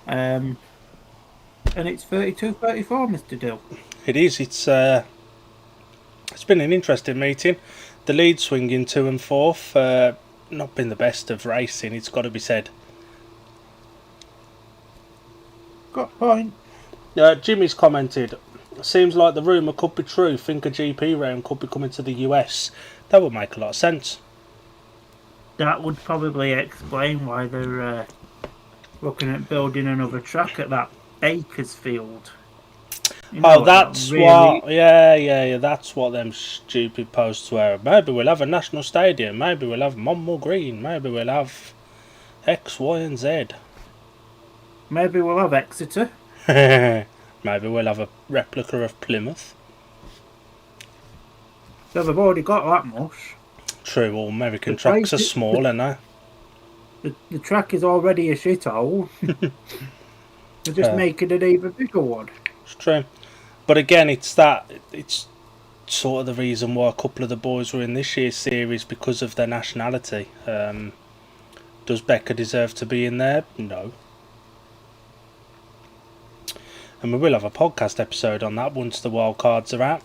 And it's 32-34, Mr. Dill. It is. It's been an interesting meeting. The lead swinging 2 and 4th. Not been the best of racing, it's got to be said. Got a point. Jimmy's commented, seems like the rumour could be true. Think a GP round could be coming to the US. That would make a lot of sense. That would probably explain why they're looking at building another track at that Bakersfield. You know, that's really... what. Yeah. That's what them stupid posts were. Maybe we'll have a national stadium. Maybe we'll have Monmouth Green. Maybe we'll have X, Y, and Z. Maybe we'll have Exeter. Maybe we'll have a replica of Plymouth. So they've already got that much. True, all American tracks are small, aren't they? The track is already a shithole. They're just making an even bigger one. It's true. But again, it's sort of the reason why a couple of the boys were in this year's series, because of their nationality. Does Becca deserve to be in there? No. And we will have a podcast episode on that once the wild cards are out.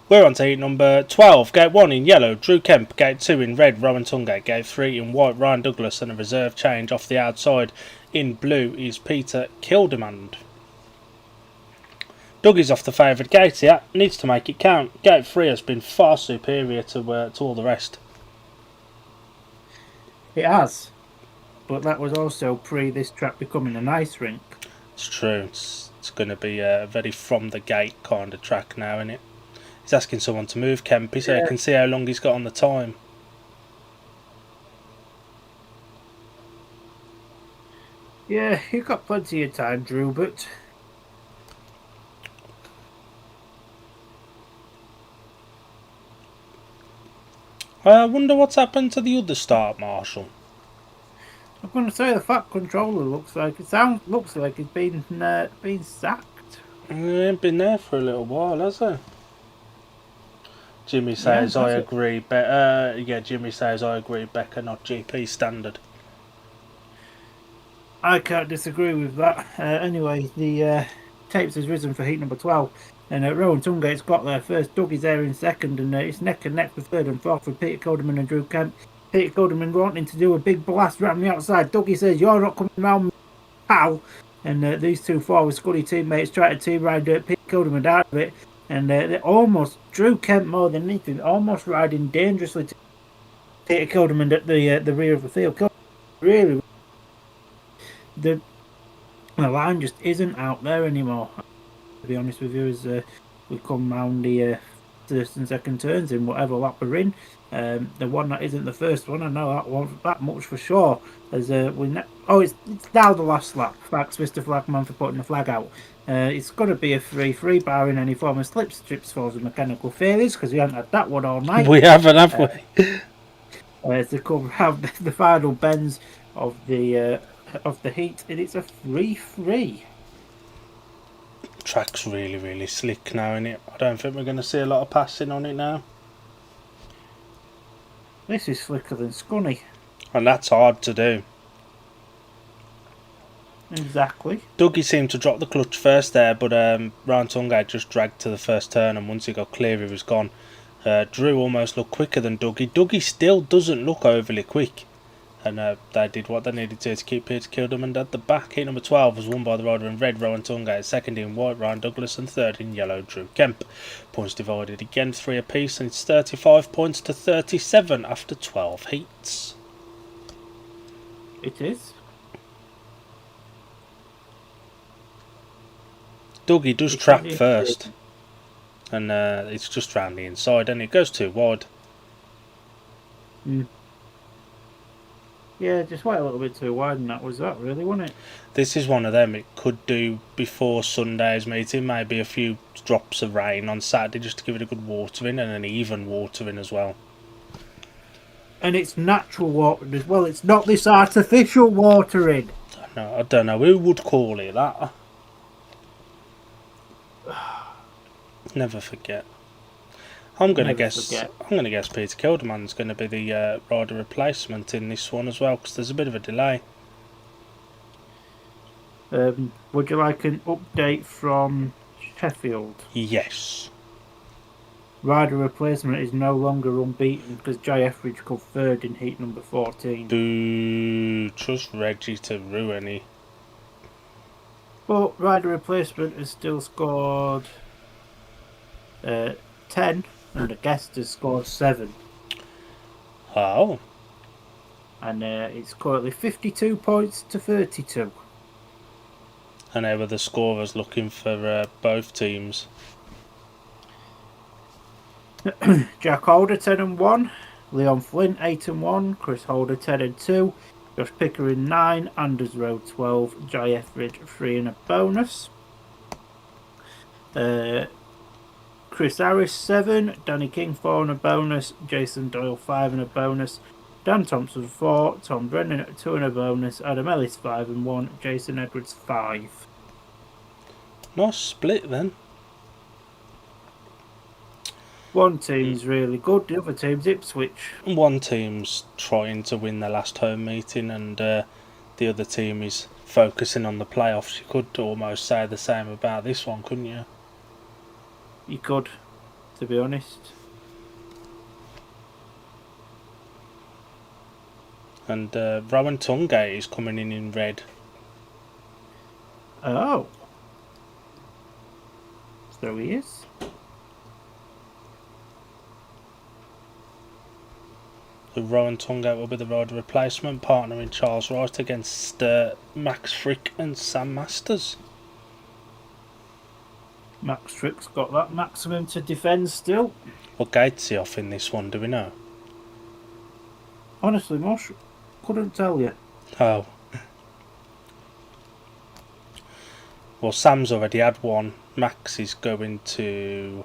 We're on to heat number 12. Gate 1 in yellow, Drew Kemp. Gate 2 in red, Rowan Tungate. Gate 3 in white, Ryan Douglas. And a reserve change off the outside in blue is Peter Kildemand. Dougie's off the favoured gate here. Needs to make it count. Gate 3 has been far superior to all the rest. It has. But that was also pre this track becoming an ice rink. It's true. It's going to be a very from the gate kind of track now, isn't it? He's asking someone to move Kempy so he can see how long he's got on the time. Yeah, you've got plenty of time, Drew, but... I wonder what's happened to the other start, Marshall. I'm going to say the Fat Controller looks like it's been sacked. He ain't been there for a little while, has he? Jimmy says I agree. Jimmy says I agree. Becca, not GP standard. I can't disagree with that. Anyway, the tapes has risen for heat number 12, and Rowan Tungate's got there first. Dougie's there in second, and it's neck and neck for third and fourth with Peter Coderman and Drew Kemp. Peter Coderman wanting to do a big blast round the outside. Dougie says, "You're not coming round me, pal." And these two forward Scuddy teammates try to team ride Peter Coderman out of it. And they almost, Drew Kemp more than anything, almost riding dangerously to Peter Coderman at the rear of the field. Really, the line just isn't out there anymore, to be honest with you, as we come round the first and second turns in whatever lap we're in. The one that isn't the first one, I know that much for sure. As it's now the last lap. Thanks, Mr. Flagman, for putting the flag out. It's going to be a 3-3, barring any form of slips, trips, falls, and mechanical failures, because we haven't had that one all night. We haven't, have we? To come round the final bends of the heat, and it's a 3-3. Track's really, really slick now, isn't it? I don't think we're going to see a lot of passing on it now. This is slicker than Scunny. And that's hard to do. Exactly. Dougie seemed to drop the clutch first there, but Ryan Tungate just dragged to the first turn, and once he got clear, he was gone. Drew almost looked quicker than Dougie. Dougie still doesn't look overly quick. And they did what they needed to keep Peter Kildemand at the back. Heat number 12 was won by the rider in red, Rowan Tungate. Second in white, Ryan Douglas. And third in yellow, Drew Kemp. Points divided again, 3 apiece. And it's 35 points to 37 after 12 heats. It is. Dougie does trap first. And it's just round the inside. And it goes too wide. Yeah, just went a little bit too wide, and that was that, really, wasn't it? This is one of them it could do before Sunday's meeting, maybe a few drops of rain on Saturday just to give it a good watering, and an even watering as well. And it's natural watering as well, it's not this artificial watering. I don't know who would call it that. Never forget. I'm gonna Never guess. forget. I'm gonna guess Peter Kilderman's going to be the rider replacement in this one as well, because there's a bit of a delay. Would you like an update from Sheffield? Yes. Rider replacement is no longer unbeaten because Jay Etheridge got third in heat number 14. Boo! Trust Reggie to ruin it. But rider replacement has still scored 10, and the guest has scored 7. Oh. And it's currently 52 points to 32. And they were the scorers looking for both teams. Jack Holder 10 and 1, Leon Flint 8 and 1, Chris Holder 10 and 2, Josh Pickering 9, Anders Road 12, Jay Etheridge 3 and a bonus. Chris Harris 7, Danny King 4 and a bonus, Jason Doyle 5 and a bonus, Dan Thompson 4, Tom Brennan 2 and a bonus, Adam Ellis 5 and 1, Jason Edwards 5. Nice split then. One team's really good, the other team's Ipswich. One team's trying to win their last home meeting, and the other team is focusing on the playoffs. You could almost say the same about this one, couldn't you? You could, to be honest. And Rowan Tungate is coming in red. Oh. So he is. Rowan Tungate will be the rider replacement, partnering Charles Wright against Max Frick and Sam Masters. Max Frick's got that maximum to defend still. What gate's he off in this one, do we know? Honestly, Mosh, couldn't tell you. Oh. Well, Sam's already had one. Max is going to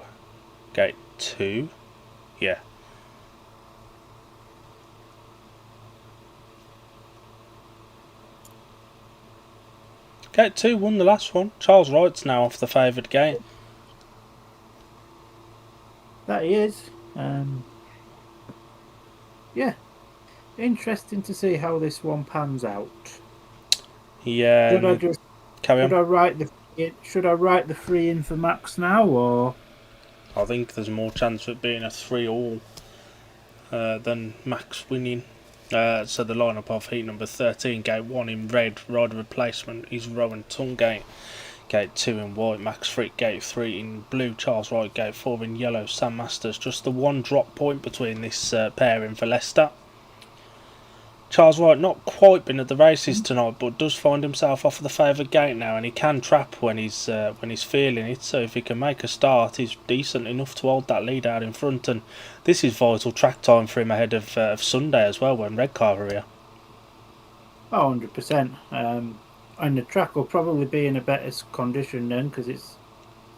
gate 2. Yeah. Gate 2 won the last one. Charles Wright's now off the favoured gate. That he is. Yeah. Interesting to see how this one pans out. Yeah. Should I just carry on? Should I write the 3 in for Max now, or? I think there's more chance of it being a 3-all than Max winning. So the lineup of heat number 13, gate 1 in red, rider replacement is Rowan Tungate. Gate 2 in white, Max Frick. Gate 3 in blue, Charles Wright. Gate 4 in yellow, Sam Masters. Just the one drop point between this pairing for Leicester. Charles Wright not quite been at the races tonight, but does find himself off the favoured gate now, and he can trap when he's feeling it. So if he can make a start, he's decent enough to hold that lead out in front. And this is vital track time for him ahead of Sunday as well, when Redcar are here. 100%. And the track will probably be in a better condition then, because it's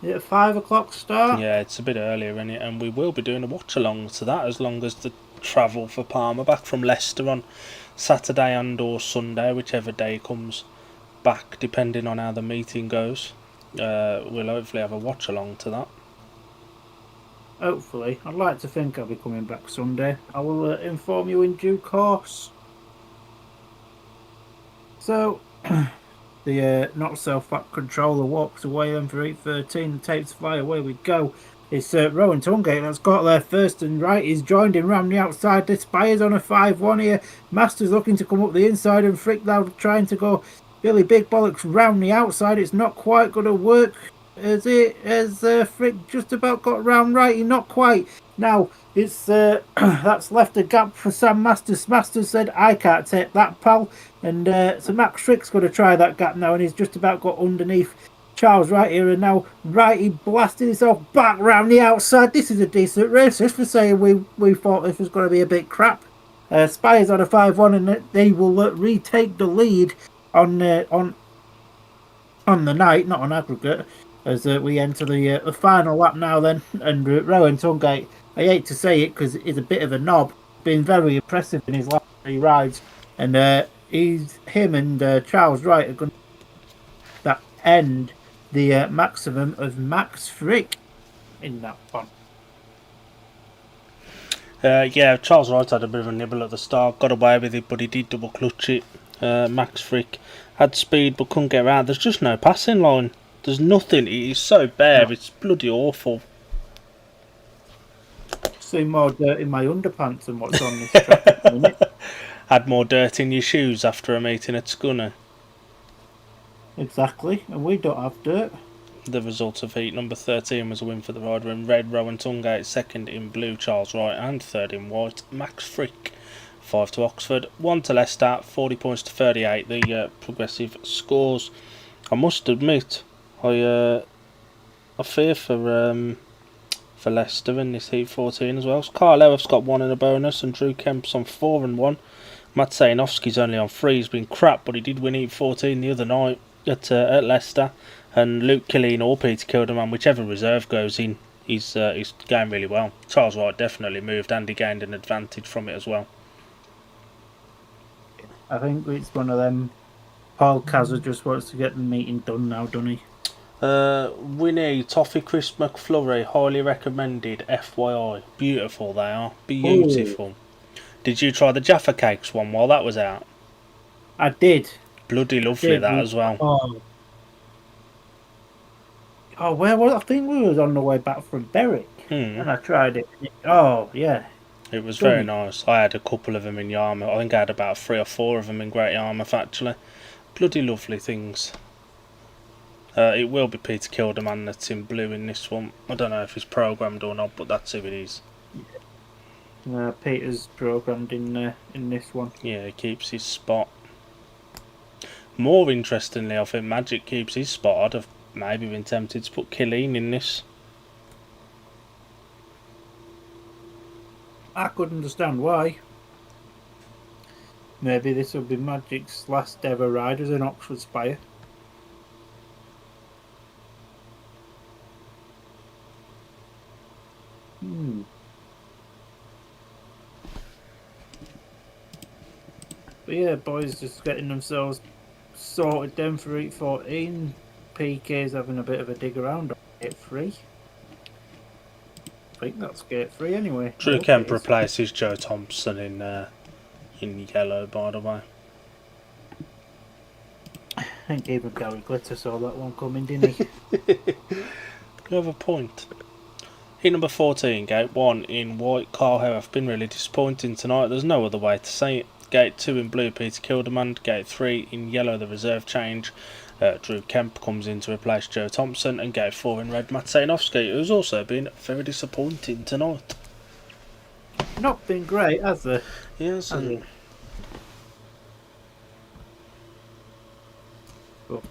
a 5 o'clock start. Yeah, it's a bit earlier in it, and we will be doing a watch along to that as long as the travel for Palmer back from Leicester on Saturday and or Sunday, whichever day comes back, depending on how the meeting goes. We'll hopefully have a watch along to that. Hopefully. I'd like to think I'll be coming back Sunday. I will inform you in due course. So, the not so fat controller walks away then for 8:13. The tapes fly away. We go. It's Rowan Tungate that's got there first, and right, he's joined in round the outside. The Spires on a 5-1 here. Masters looking to come up the inside, and Frick now trying to go Billy Big Bollocks round the outside. It's not quite going to work. Has Frick just about got round right? Not quite. Now it's that's left a gap for Sam Masters. Masters said, "I can't take that, pal." And so Max Frick's going to try that gap now, and he's just about got underneath Charles Wright here, and now Wright, he blasted himself back round the outside. This is a decent race. Just for saying we thought this was going to be a bit crap. Spires on a 5-1, and they will retake the lead on the night, not on aggregate, as we enter the final lap now then. And Rowan Tungate, I hate to say it because he's a bit of a knob, been very impressive in his last 3 rides, and him and Charles Wright are going to end. The maximum of Max Frick in that one. Yeah, Charles Wright had a bit of a nibble at the start, got away with it, but he did double clutch it. Max Frick had speed but couldn't get around. There's just no passing line. There's nothing. It is so bare. It's bloody awful. See more dirt in my underpants than what's on this track at the minute. Had more dirt in your shoes after a meeting at Scunner. Exactly, and we don't have dirt. The result of heat number 13 was a win for the rider in red, Rowan Tungate, second in blue, Charles Wright, and third in white, Max Frick. 5 to Oxford, 1 to Leicester, 40 points to 38, the progressive scores. I must admit, I fear for Leicester in this heat 14 as well. So Carl Ellis got 1 in a bonus, and Drew Kemp's on 4 and 1. Matt Sayanovsky's only on 3, he's been crap, but he did win heat 14 the other night at Leicester. And Luke Killeen or Peter Kilderman, whichever reserve goes in, he's going really well. Charles Wright definitely moved and he gained an advantage from it as well. I think it's one of them. Paul Kazza just wants to get the meeting done now, doesn't he? Winnie, Toffee Crisp McFlurry, highly recommended, FYI. Beautiful they are, beautiful. Ooh. Did you try the Jaffa Cakes one while that was out? I did. Bloody lovely that as well. Oh, where was I? think we was on the way back from Berwick, and I tried it. Oh, yeah. It was very nice. I had a couple of them in Yarmouth. I think I had about 3 or 4 of them in Great Yarmouth, actually. Bloody lovely things. It will be Peter Kilderman that's in blue in this one. I don't know if he's programmed or not, but that's who it is. Peter's programmed in this one. Yeah, he keeps his spot. More interestingly, I think Magic keeps his spot. I'd have maybe been tempted to put Killeen in this. I could understand why. Maybe this will be Magic's last ever ride as an Oxford Spire. But yeah, boys just getting themselves sorted down for heat 14. PK's having a bit of a dig around on gate 3. I think that's gate 3 anyway. Drew Kemp replaces Joe Thompson in yellow, by the way. I think even Gary Glitter saw that one coming, didn't he? You have a point. Heat number 14, gate 1 in white, Carl Howarth. Been really disappointing tonight, there's no other way to say it. Gate 2 in blue, Peter Kilderman. Gate 3 in yellow, the reserve change. Drew Kemp comes in to replace Joe Thompson. And gate 4 in red, Matt Sayanovsky, who's also been very disappointing tonight. Not been great, has he? He hasn't. But,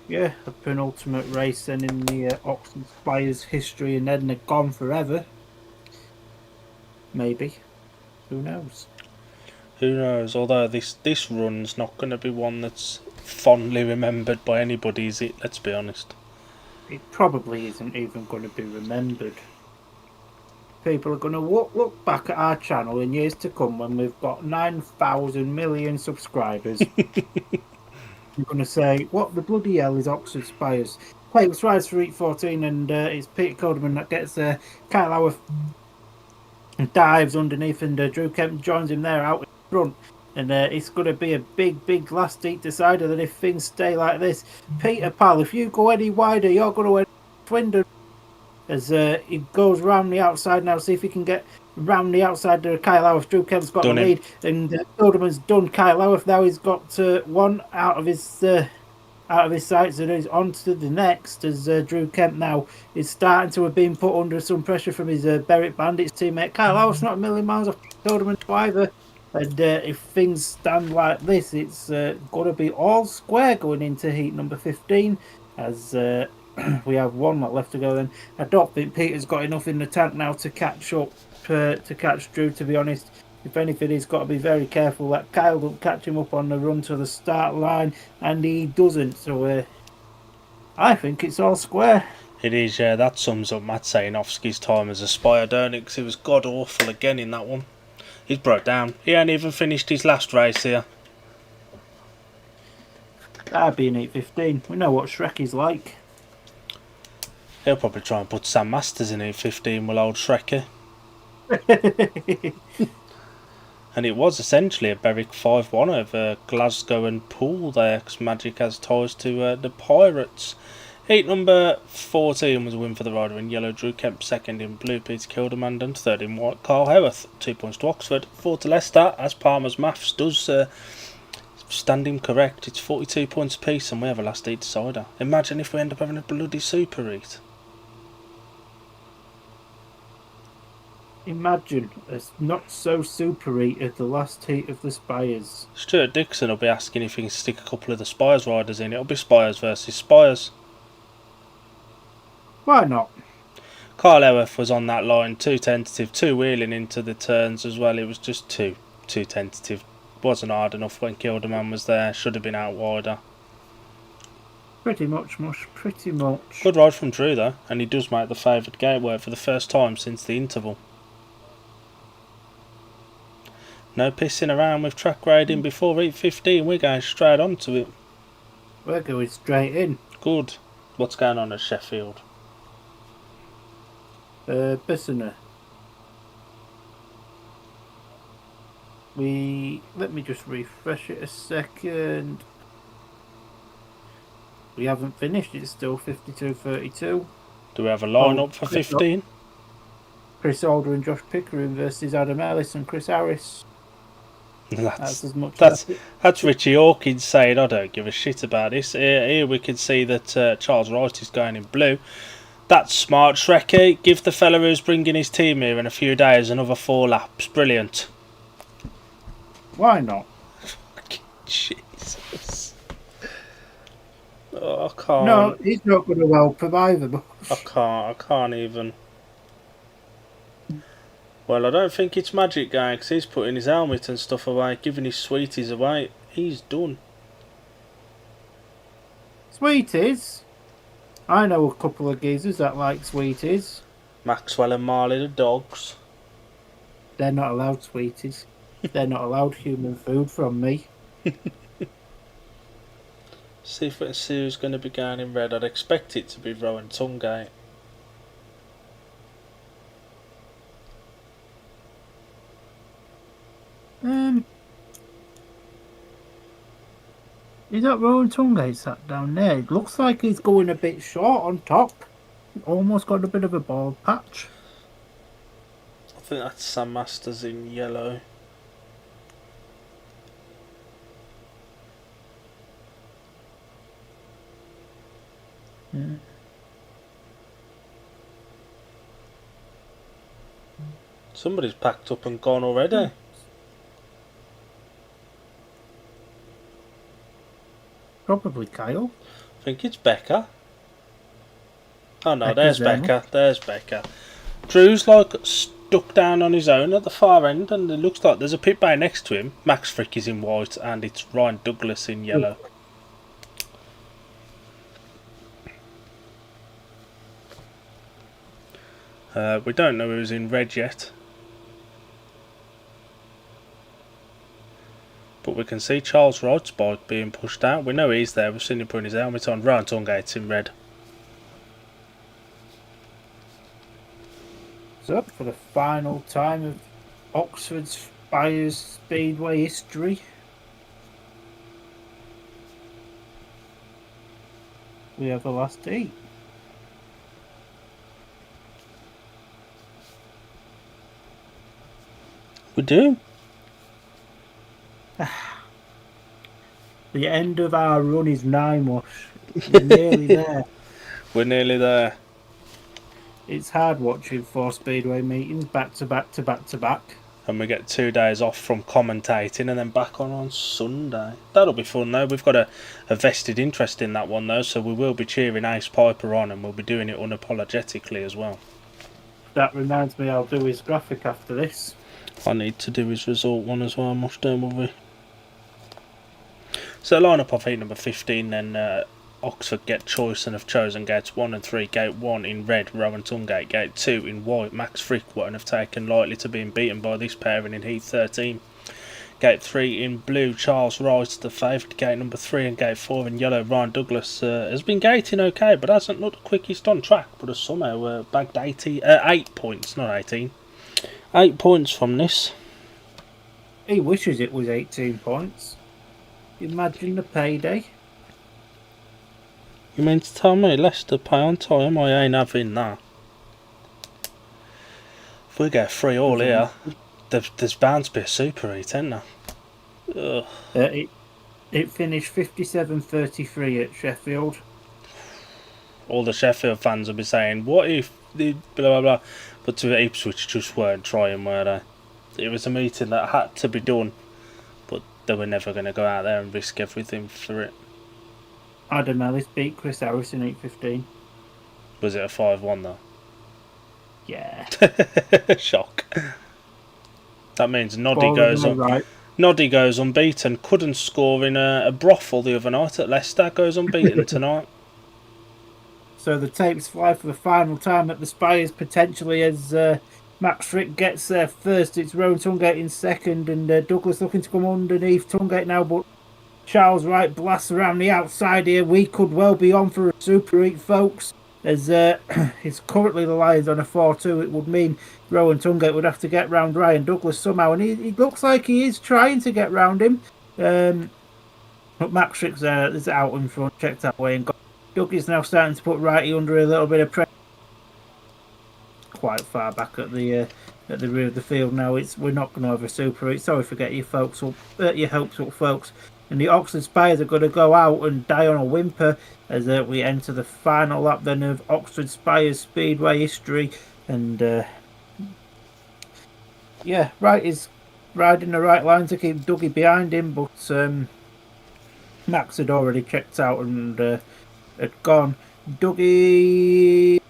yeah, a penultimate race then in the Oxford Spires history, and then they're gone forever. Maybe. Who knows? Who knows? Although this run's not going to be one that's fondly remembered by anybody, is it? Let's be honest. It probably isn't even going to be remembered. People are going to look back at our channel in years to come when we've got 9,000 million subscribers. You're going to say, what the bloody hell is Oxford Spires? Playlist rides for heat 14, and it's Peter Coderman that gets Kyle Howarth and dives underneath, and Drew Kemp joins him there out in front. And it's going to be a big last heat decider that if things stay like this. Peter, pal, if you go any wider, you're going to end up Swindon. As he goes round the outside now, see if he can get round the outside of Kyle Howarth. Drew Kemp's got the lead, and Coderman's done Kyle Howarth. Now he's got one out of his sights, and he's on to the next. As Drew Kemp now is starting to have been put under some pressure from his Berwick Bandits teammate. Kyle Howarth's not a million miles off Coderman either. And if things stand like this, it's got to be all square going into heat number 15, as we have one lot left to go. Then I don't think Peter's got enough in the tank now to catch up, to catch Drew, to be honest. If anything, he's got to be very careful that Kyle don't catch him up on the run to the start line, and he doesn't. So I think it's all square. It is, yeah. That sums up Matt Sayanovsky's time as a Spire, don't it? Because he was god awful again in that one. He's broke down. He ain't even finished his last race here. That'd be an 8:15. We know what Shrek is like. He'll probably try and put Sam Masters in 8:15 with old Shrekker. And it was essentially a Berwick 5-1 over Glasgow and Poole there, because Magic has ties to the Pirates. Heat number 14 was a win for the rider in yellow. Drew Kemp second in blue. Peter Kildemand third in white. Carl Howarth 2 points to Oxford, 4 to Leicester, as Palmer's maths does stand him correct. It's 42 points apiece and we have a last heat decider. Imagine if we end up having a bloody super heat. Imagine a not so super heat at the last heat of the Spires. Stuart Dixon will be asking if he can stick a couple of the Spires riders in. It'll be Spires versus Spires. Why not? Carl Howarth was on that line, too tentative, too wheeling into the turns as well. It was just too tentative. Wasn't hard enough when Kilderman was there. Should have been out wider. Pretty much, Mush. Pretty much. Good ride from Drew though, and he does make the favoured gate work for the first time since the interval. No pissing around with track grading before heat 15. We're going straight onto it. We're going straight in. Good. What's going on at Sheffield? Bissonner. Let me just refresh it a second. We haven't finished. It's still 52-32. Do we have a line-up for 15? Chris Alder and Josh Pickering versus Adam Ellis and Chris Harris. That's as much. That's Richie Hawkins saying, I don't give a shit about this. Here we can see that Charles Wright is going in blue. That's smart, Shrekky. Give the fella who's bringing his team here in a few days another 4 laps. Brilliant. Why not? Jesus. Oh, I can't. No, he's not going to help him either. But I can't even. Well, I don't think it's Magic Guy, because he's putting his helmet and stuff away, giving his sweeties away. He's done. Sweeties? I know a couple of geezers that like sweeties. Maxwell and Marley the dogs. They're not allowed sweeties. They're not allowed human food from me. See if we can see who's going to be going in red. I'd expect it to be Rowan Tungate. Is that Rowan Tungate sat down there? It looks like he's going a bit short on top. Almost got a bit of a bald patch. I think that's Sam Masters in yellow. Yeah. Somebody's packed up and gone already. Probably Kyle. I think it's Becca. Oh no, Becca's there's Becca. There's Becca. Drew's like stuck down on his own at the far end, and it looks like there's a pit bay next to him. Max Frick is in white, and it's Ryan Douglas in yellow. We don't know who's in red yet. But we can see Charles Wright's bike being pushed out. We know he's there. We've seen him putting his helmet on. Ryan Tungate's in red. So for the final time of Oxford's Spires Speedway history, we have a last heat. We do. The end of our run is 9 wash. We're nearly there. We're nearly there. It's hard watching 4 speedway meetings back to back to back to back. And we get 2 days off from commentating and then back on Sunday. That'll be fun though. We've got a vested interest in that one though, so we will be cheering Ace Piper on and we'll be doing it unapologetically as well. That reminds me, I'll do his graphic after this. I need to do his result one as well, much don't worry. So line up off heat number 15 then. Oxford get choice and have chosen gates 1 and 3. Gate 1 in red, Rowan Tungate. Gate 2 in white, Max Frick won't have taken lightly to being beaten by this pairing in heat 13. Gate 3 in blue, Charles Wright, the favoured. Gate number 3 and gate 4 in yellow, Ryan Douglas has been gating okay, but hasn't looked the quickest on track, but has somehow bagged 8 points, not 18. 8 points from this. He wishes it was 18 points. Imagine the payday. You mean to tell me Leicester pay on time? I ain't having that. If we get 3-3 here, there's bound to be a Super 8, ain't there? It finished 57-33 at Sheffield. All the Sheffield fans will be saying, what if the blah blah blah, but to Ipswich just weren't trying, were they? It was a meeting that had to be done, but they were never going to go out there and risk everything for it. Adam Ellis beat Chris Harris in 8:15. Was it a 5-1 though? Yeah. Shock. That means Noddy goes unbeaten. Couldn't score in a brothel the other night at Leicester. Goes unbeaten tonight. So the tapes fly for the final time at the Spires, potentially, as Max Frick gets there first. It's Rowan Tungate in second, and Douglas looking to come underneath Tungate now, but Charles Wright blasts around the outside here. We could well be on for a Super 8, folks. As it's currently the Lions on a 4-2, it would mean Rowan Tungate would have to get round Ryan Douglas somehow, and he looks like he is trying to get round him. But Max Frick's is out in front, checked that way, and Doug is now starting to put Righty under a little bit of pressure. Quite far back at the rear of the field now. We're not going to have a Super 8. Sorry for getting your hopes up, folks. And the Oxford Spires are going to go out and die on a whimper as we enter the final lap then of Oxford Spires Speedway history. And Wright is riding the right line to keep Dougie behind him, but Max had already checked out and had gone. Dougie,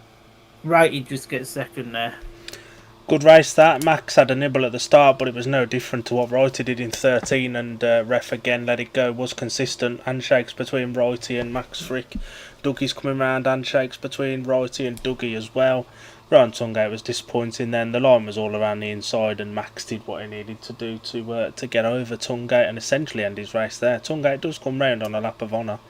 Wright, he just gets second there. Good race that. Max had a nibble at the start, but it was no different to what Wrighty did in 13, and ref again let it go. Was consistent. Handshakes between Wrighty and Max Frick. Dougie's coming round. Handshakes between Wrighty and Dougie as well. Rowan Tungate was disappointing then. The line was all around the inside, and Max did what he needed to do to get over Tungate and essentially end his race there. Tungate does come round on a lap of honour,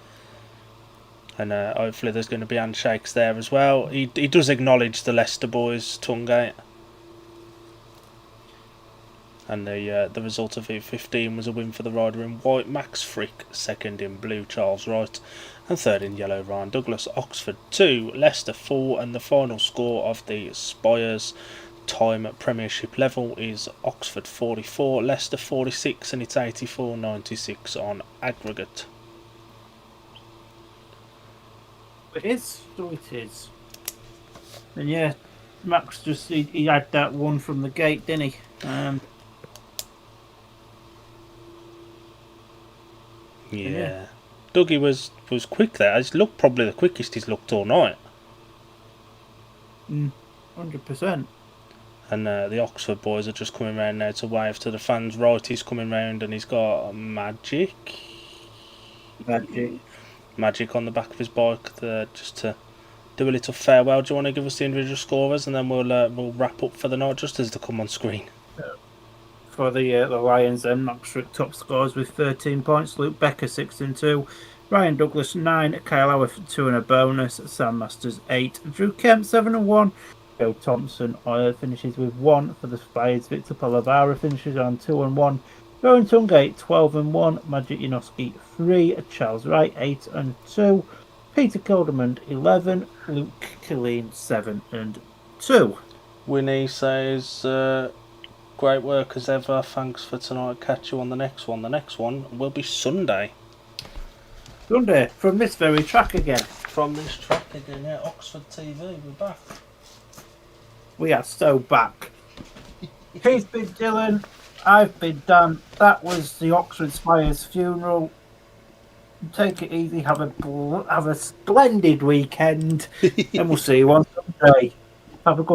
and hopefully there's going to be handshakes there as well. He does acknowledge the Leicester boys, Tungate. And the result of E15 was a win for the rider in white, Max Frick, second in blue, Charles Wright, and third in yellow, Ryan Douglas. Oxford 2, Leicester 4, and the final score of the Spires time at Premiership level is Oxford 44, Leicester 46, and it's 84-96 on aggregate. It is, so it is. And yeah, Max just he had that one from the gate, didn't he? Yeah. Dougie was quick there. He's looked probably the quickest he's looked all night. 100%. And the Oxford boys are just coming round now to wave to the fans. Wrighty's coming round and he's got Magic on the back of his bike just to do a little farewell. Do you want to give us the individual scorers and then we'll wrap up for the night just as they come on screen? For the Lions, then Max Frick top scores with 13 points. Luke Becker 6 and 2, Ryan Douglas 9, Kyle Howarth 2 and a bonus, Sam Masters 8, Drew Kemp 7 and 1, Joe Thompson finishes with 1 for the Spires. Victor Polavara finishes on 2 and 1, Rowan Tungate 12 and 1, Magic Janoski 3, Charles Wright 8 and 2, Peter Kilderman 11, Luke Killeen 7 and 2. Winnie says, great work as ever. Thanks for tonight. Catch you on the next one. The next one will be Sunday. Sunday, from this very track again. From this track again, yeah. Oxford TV, we're back. We are so back. He's been Dylan. I've been Dan. That was the Oxford Spires funeral. Take it easy. Have a splendid weekend. And we'll see you on Sunday. Have a good